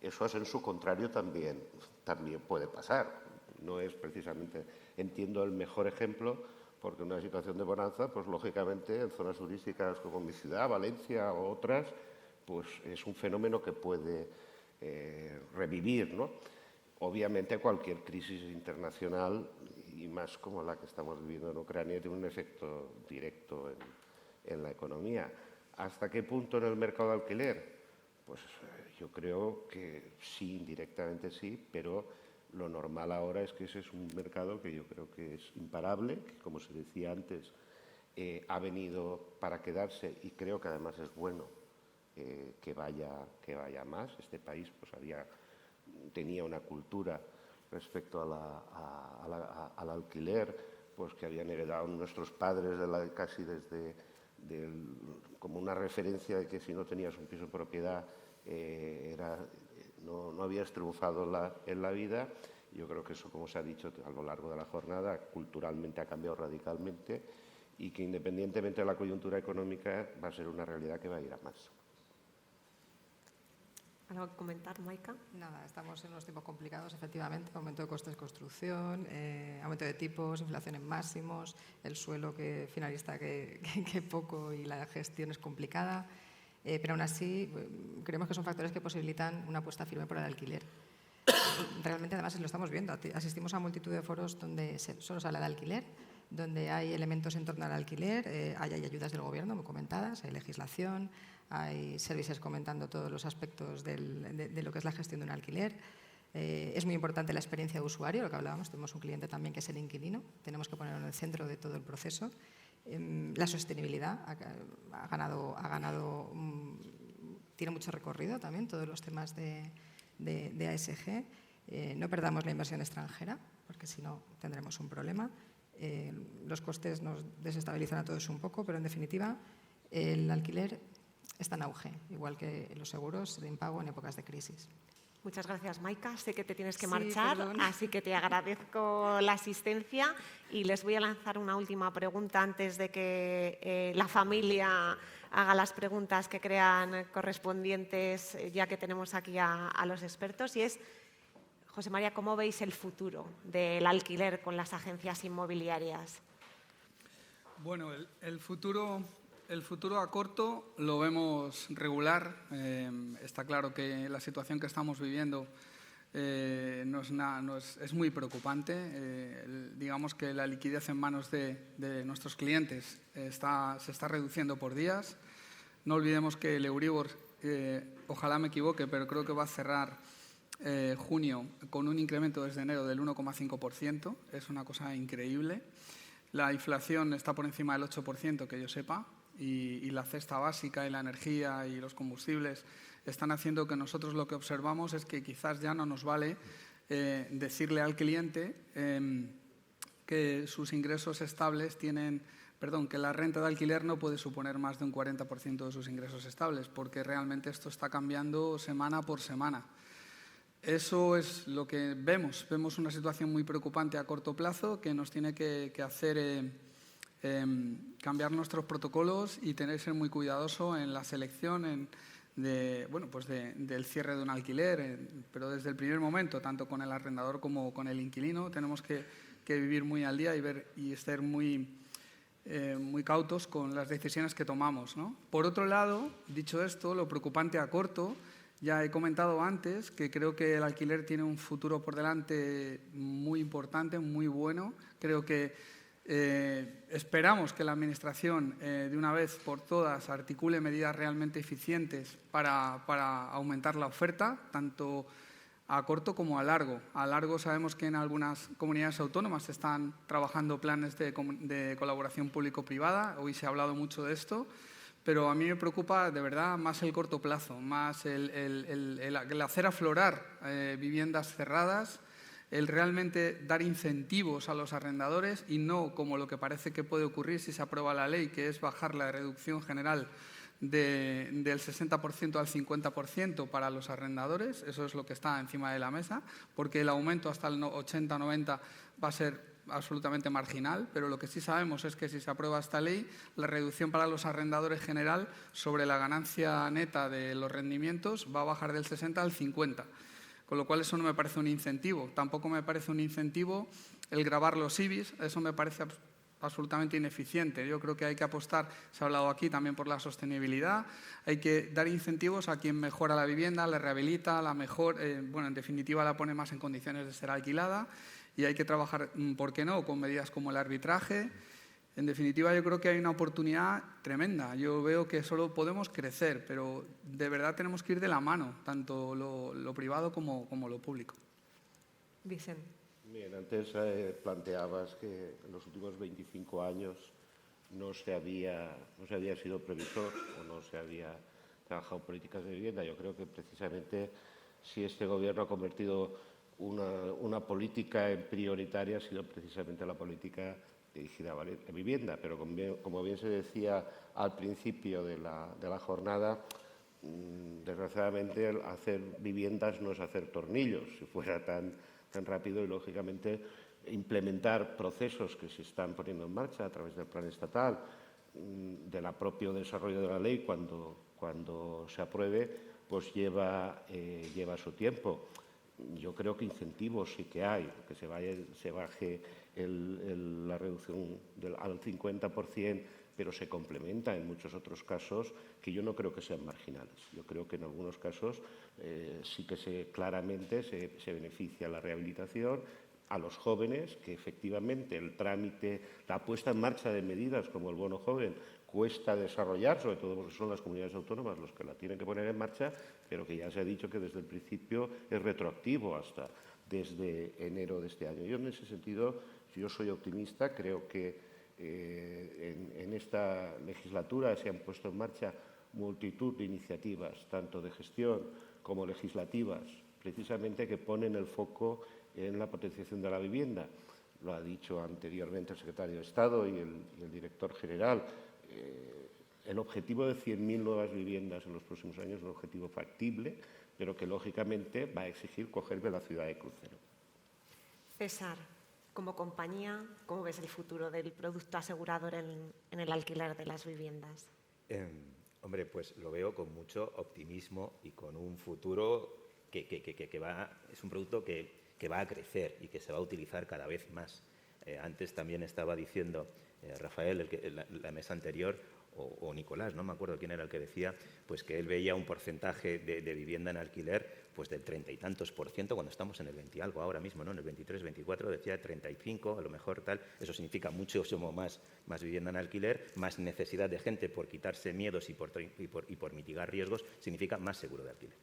Eso en su contrario también puede pasar. No es precisamente, entiendo, el mejor ejemplo, porque en una situación de bonanza, pues lógicamente en zonas turísticas como mi ciudad, Valencia o otras, pues es un fenómeno que puede revivir, ¿no? Obviamente cualquier crisis internacional, y más como la que estamos viviendo en Ucrania, tiene un efecto directo en la economía. ¿Hasta qué punto en el mercado de alquiler? Pues yo creo que sí, indirectamente sí, pero lo normal ahora es que ese es un mercado que yo creo que es imparable, que, como se decía antes, ha venido para quedarse y creo que además es bueno que vaya más. Este país pues tenía una cultura respecto al alquiler, pues que habían heredado nuestros padres casi desde como una referencia de que si no tenías un piso en propiedad no habías triunfado en la vida. Yo creo que eso, como se ha dicho a lo largo de la jornada, culturalmente ha cambiado radicalmente y que independientemente de la coyuntura económica va a ser una realidad que va a ir a más. ¿Algo que comentar, Maika? Nada, estamos en unos tiempos complicados, efectivamente. Aumento de costes de construcción, aumento de tipos, inflación en máximos, el suelo que finalista que poco y la gestión es complicada. Pero aún así, creemos que son factores que posibilitan una apuesta firme por el alquiler. Realmente, además, lo estamos viendo. Asistimos a multitud de foros donde solo se habla de alquiler, donde hay elementos en torno al alquiler, hay ayudas del gobierno, muy comentadas, hay legislación, hay servicios comentando todos los aspectos de lo que es la gestión de un alquiler. Es muy importante la experiencia de usuario, lo que hablábamos. Tenemos un cliente también que es el inquilino, tenemos que ponerlo en el centro de todo el proceso. La sostenibilidad tiene mucho recorrido también, todos los temas de ASG. No perdamos la inversión extranjera, porque si no tendremos un problema. Los costes nos desestabilizan a todos un poco, pero en definitiva el alquiler está en auge, igual que los seguros de impago en épocas de crisis. Muchas gracias, Maika. Sé que te tienes que Sí, marchar, perdón. así que te agradezco la asistencia y les voy a lanzar una última pregunta antes de que la familia haga las preguntas que crean correspondientes, ya que tenemos aquí a los expertos. Y es, José María, ¿cómo veis el futuro del alquiler con las agencias inmobiliarias? Bueno, el futuro a corto lo vemos regular. Está claro que la situación que estamos viviendo es muy preocupante. Digamos que la liquidez en manos de nuestros clientes se está reduciendo por días. No olvidemos que el Euribor, ojalá me equivoque, pero creo que va a cerrar junio con un incremento desde enero del 1,5%. Es una cosa increíble. La inflación está por encima del 8%, que yo sepa, y la cesta básica y la energía y los combustibles están haciendo que nosotros lo que observamos es que quizás ya no nos vale decirle al cliente que sus ingresos estables que la renta de alquiler no puede suponer más de un 40% de sus ingresos estables, porque realmente esto está cambiando semana por semana. Eso es lo que vemos. Vemos una situación muy preocupante a corto plazo que nos tiene que hacer cambiar nuestros protocolos y tener que ser muy cuidadoso en la selección del cierre de un alquiler, pero desde el primer momento, tanto con el arrendador como con el inquilino, tenemos que vivir muy al día y estar muy cautos con las decisiones que tomamos, ¿no? Por otro lado, dicho esto, lo preocupante a corto, ya he comentado antes que creo que el alquiler tiene un futuro por delante muy importante, muy bueno. Creo que esperamos que la Administración de una vez por todas articule medidas realmente eficientes para aumentar la oferta, tanto a corto como a largo. A largo sabemos que en algunas comunidades autónomas se están trabajando planes de colaboración público-privada. Hoy se ha hablado mucho de esto, pero a mí me preocupa de verdad más el corto plazo, más el hacer aflorar viviendas cerradas, el realmente dar incentivos a los arrendadores y no como lo que parece que puede ocurrir si se aprueba la ley, que es bajar la reducción general del 60% al 50% para los arrendadores. Eso es lo que está encima de la mesa, porque el aumento hasta el 80-90 va a ser absolutamente marginal, pero lo que sí sabemos es que si se aprueba esta ley, la reducción para los arrendadores general sobre la ganancia neta de los rendimientos va a bajar del 60 al 50, con lo cual eso no me parece un incentivo. Tampoco me parece un incentivo el gravar los IBIs, eso me parece absolutamente ineficiente. Yo creo que hay que apostar, se ha hablado aquí también por la sostenibilidad, hay que dar incentivos a quien mejora la vivienda, la rehabilita, en definitiva la pone más en condiciones de ser alquilada, y hay que trabajar, ¿por qué no?, con medidas como el arbitraje. En definitiva, yo creo que hay una oportunidad tremenda. Yo veo que solo podemos crecer, pero de verdad tenemos que ir de la mano, tanto lo privado como lo público. Vicente. Bien, antes planteabas que en los últimos 25 años no se había sido previsor o no se había trabajado políticas de vivienda. Yo creo que precisamente si este Gobierno ha convertido una política en prioritaria ha sido precisamente la política dirigida a vivienda, pero como bien se decía al principio de la jornada, desgraciadamente hacer viviendas no es hacer tornillos, si fuera tan rápido, y lógicamente implementar procesos que se están poniendo en marcha a través del plan estatal, del propio desarrollo de la ley cuando se apruebe, pues lleva su tiempo. Yo creo que incentivos sí que hay, que se baje la reducción al 50%, pero se complementa en muchos otros casos que yo no creo que sean marginales. Yo creo que en algunos casos sí que claramente se beneficia la rehabilitación a los jóvenes, que efectivamente el trámite, la puesta en marcha de medidas como el bono joven cuesta desarrollar, sobre todo porque son las comunidades autónomas los que la tienen que poner en marcha, pero que ya se ha dicho que desde el principio es retroactivo hasta desde enero de este año. Yo en ese sentido, yo soy optimista, creo que en esta legislatura se han puesto en marcha multitud de iniciativas, tanto de gestión como legislativas, precisamente que ponen el foco en la potenciación de la vivienda. Lo ha dicho anteriormente el secretario de Estado y el director general. El objetivo de 100.000 nuevas viviendas en los próximos años es un objetivo factible, pero que lógicamente va a exigir coger velocidad de crucero. César, como compañía, ¿cómo ves el futuro del producto asegurador en el alquiler de las viviendas? Hombre, pues lo veo con mucho optimismo y con un futuro es un producto que va a crecer y que se va a utilizar cada vez más. Antes también estaba diciendo Rafael, la mesa anterior, o Nicolás, no me acuerdo quién era el que decía, pues que él veía un porcentaje de vivienda en alquiler pues del 30 y tantos %, cuando estamos en el 20 y algo ahora mismo, ¿no? En el 23, 24 decía 35, a lo mejor tal. Eso significa muchísimo más vivienda en alquiler, más necesidad de gente por quitarse miedos y por mitigar riesgos, significa más seguro de alquiler.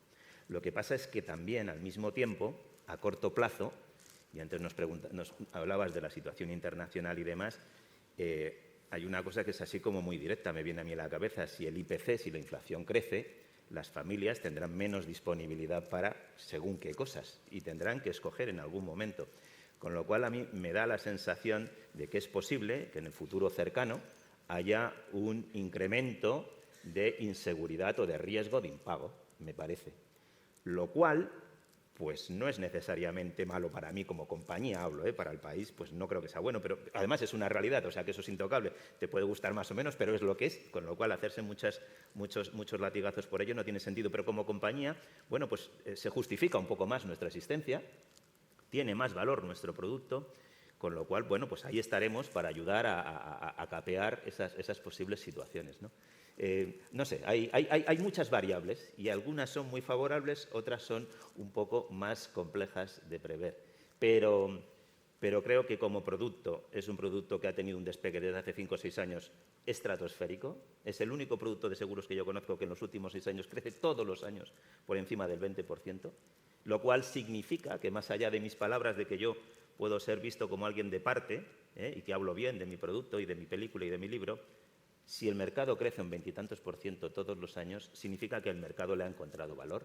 Lo que pasa es que también, al mismo tiempo, a corto plazo, y antes nos hablabas de la situación internacional y demás, hay una cosa que es así como muy directa, me viene a mí a la cabeza. Si el IPC, si la inflación crece, las familias tendrán menos disponibilidad para según qué cosas y tendrán que escoger en algún momento. Con lo cual, a mí me da la sensación de que es posible que en el futuro cercano haya un incremento de inseguridad o de riesgo de impago, me parece. Lo cual, pues no es necesariamente malo para mí como compañía, hablo, para el país, pues no creo que sea bueno, pero además es una realidad, o sea que eso es intocable, te puede gustar más o menos, pero es lo que es, con lo cual hacerse muchos latigazos por ello no tiene sentido, pero como compañía, bueno, pues se justifica un poco más nuestra existencia, tiene más valor nuestro producto, con lo cual, bueno, pues ahí estaremos para ayudar a capear esas posibles situaciones, ¿no? No sé, hay muchas variables y algunas son muy favorables, otras son un poco más complejas de prever. Pero creo que como producto es un producto que ha tenido un despegue desde hace 5 o 6 años estratosférico. Es el único producto de seguros que yo conozco que en los últimos 6 años crece todos los años por encima del 20%, lo cual significa que más allá de mis palabras de que yo puedo ser visto como alguien de parte y que hablo bien de mi producto y de mi película y de mi libro, si el mercado crece un 20 y tantos % todos los años, significa que el mercado le ha encontrado valor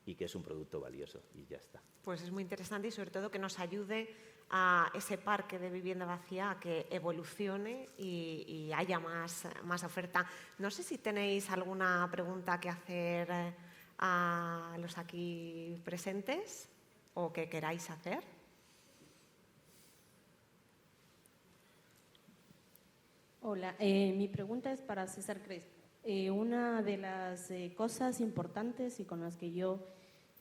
y que es un producto valioso y ya está. Pues es muy interesante y sobre todo que nos ayude a ese parque de vivienda vacía a que evolucione y haya más oferta. No sé si tenéis alguna pregunta que hacer a los aquí presentes o que queráis hacer. Hola, mi pregunta es para César Crespo. Una de las cosas importantes y con las que yo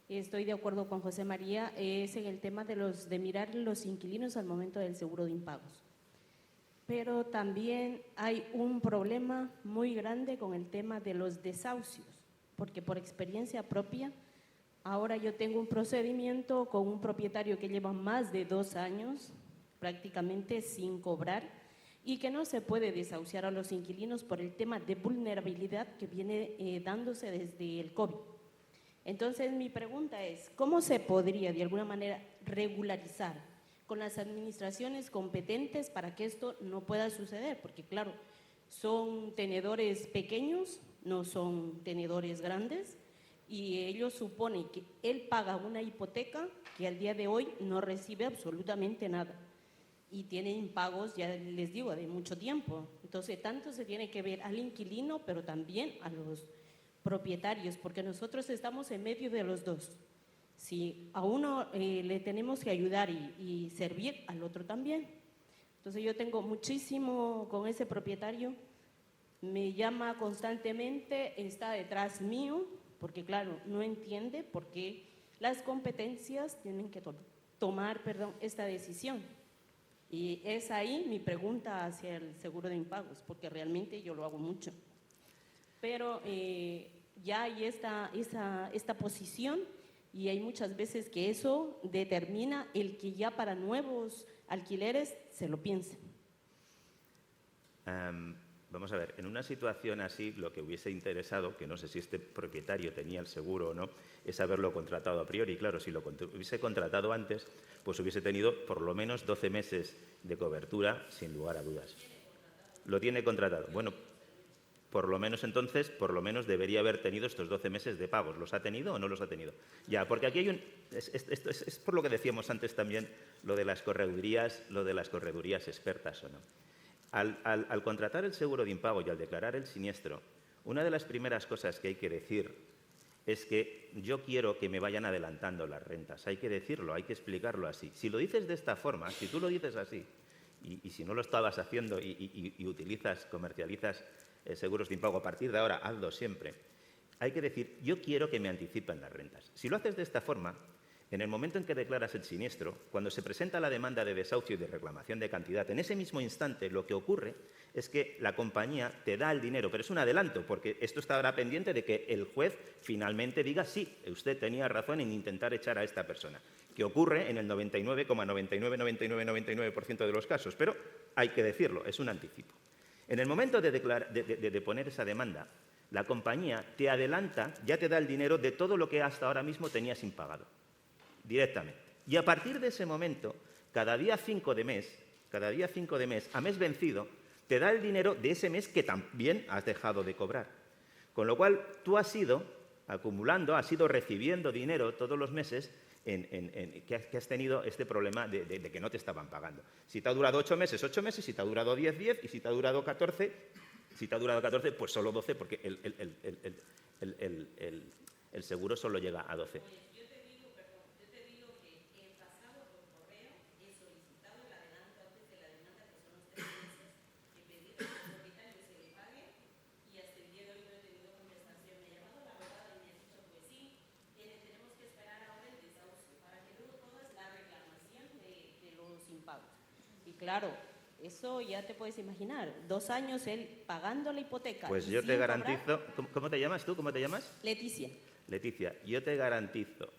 estoy de acuerdo con José María es en el tema de mirar los inquilinos al momento del seguro de impagos. Pero también hay un problema muy grande con el tema de los desahucios, porque por experiencia propia, ahora yo tengo un procedimiento con un propietario que lleva más de 2 años prácticamente sin cobrar y que no se puede desahuciar a los inquilinos por el tema de vulnerabilidad que viene dándose desde el COVID. Entonces, mi pregunta es, ¿cómo se podría de alguna manera regularizar con las administraciones competentes para que esto no pueda suceder? Porque, claro, son tenedores pequeños, no son tenedores grandes, y ellos suponen que él paga una hipoteca que al día de hoy no recibe absolutamente nada. Y tiene impagos, ya les digo, de mucho tiempo. Entonces, tanto se tiene que ver al inquilino, pero también a los propietarios, porque nosotros estamos en medio de los dos. Si a uno le tenemos que ayudar y servir, al otro también. Entonces, yo tengo muchísimo con ese propietario, me llama constantemente, está detrás mío, porque claro, no entiende por qué las competencias tienen que tomar esta decisión. Y es ahí mi pregunta hacia el seguro de impagos, porque realmente yo lo hago mucho. Pero ya hay esta posición y hay muchas veces que eso determina el que ya para nuevos alquileres se lo piensen. Vamos a ver, en una situación así, lo que hubiese interesado, que no sé si este propietario tenía el seguro o no, es haberlo contratado a priori. Claro, si lo hubiese contratado antes, pues hubiese tenido por lo menos 12 meses de cobertura, sin lugar a dudas. Lo tiene contratado. Bueno, por lo menos entonces, debería haber tenido estos 12 meses de pagos. ¿Los ha tenido o no los ha tenido? Ya, porque aquí hay esto es por lo que decíamos antes también, lo de las corredurías expertas o no. Al contratar el seguro de impago y al declarar el siniestro, una de las primeras cosas que hay que decir es que yo quiero que me vayan adelantando las rentas. Hay que decirlo, hay que explicarlo así. Si lo dices de esta forma, si tú lo dices así, y si no lo estabas haciendo y comercializas seguros de impago, a partir de ahora, hazlo siempre. Hay que decir, yo quiero que me anticipen las rentas. Si lo haces de esta forma, En el momento en que declaras el siniestro, cuando se presenta la demanda de desahucio y de reclamación de cantidad, en ese mismo instante lo que ocurre es que la compañía te da el dinero, pero es un adelanto, porque esto estará pendiente de que el juez finalmente diga sí, usted tenía razón en intentar echar a esta persona, que ocurre en el 99,999999% de los casos, pero hay que decirlo, es un anticipo. En el momento de poner esa demanda, la compañía te adelanta, ya te da el dinero de todo lo que hasta ahora mismo tenías impagado, directamente. Y a partir de ese momento, cada día 5 de mes, a mes vencido, te da el dinero de ese mes que también has dejado de cobrar. Con lo cual, tú has ido acumulando, has ido recibiendo dinero todos los meses que has tenido este problema de que no te estaban pagando. Si te ha durado 8 meses, 8 meses, si te ha durado 10, 10, y si te ha durado 14, pues solo 12, porque el seguro solo llega a 12. Y claro, eso ya te puedes imaginar, 2 años él pagando la hipoteca. Pues yo te garantizo... ¿Cómo te llamas tú? ¿Cómo te llamas? Leticia. Leticia, yo te garantizo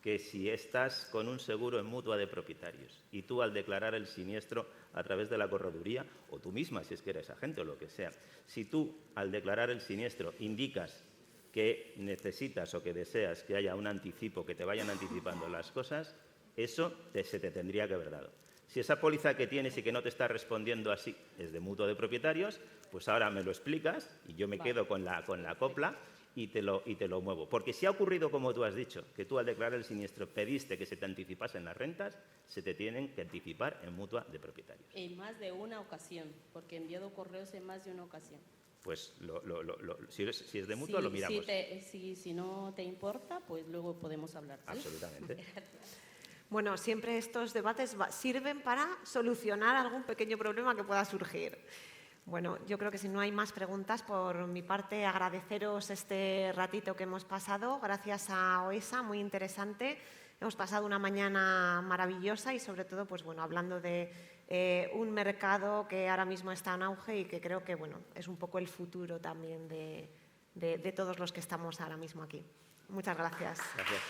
que si estás con un seguro en mutua de propietarios y tú al declarar el siniestro a través de la correduría, o tú misma si es que eres agente o lo que sea, si tú al declarar el siniestro indicas que necesitas o que deseas que haya un anticipo, que te vayan anticipando las cosas, eso se te tendría que haber dado. Si esa póliza que tienes y que no te está respondiendo así es de mutuo de propietarios, pues ahora me lo explicas y yo me quedo con la copla y te lo muevo. Porque si ha ocurrido como tú has dicho, que tú al declarar el siniestro pediste que se te anticipasen las rentas, se te tienen que anticipar en mutua de propietarios. En más de una ocasión, porque he enviado correos en más de una ocasión. Pues si es de mutua, lo miramos. Si no te importa, pues luego podemos hablar. ¿Sí? Absolutamente. Bueno, siempre estos debates sirven para solucionar algún pequeño problema que pueda surgir. Bueno, yo creo que si no hay más preguntas, por mi parte, agradeceros este ratito que hemos pasado. Gracias a OESA, muy interesante. Hemos pasado una mañana maravillosa y, sobre todo, pues bueno, hablando de un mercado que ahora mismo está en auge y que creo que bueno, es un poco el futuro también de todos los que estamos ahora mismo aquí. Muchas gracias. Gracias.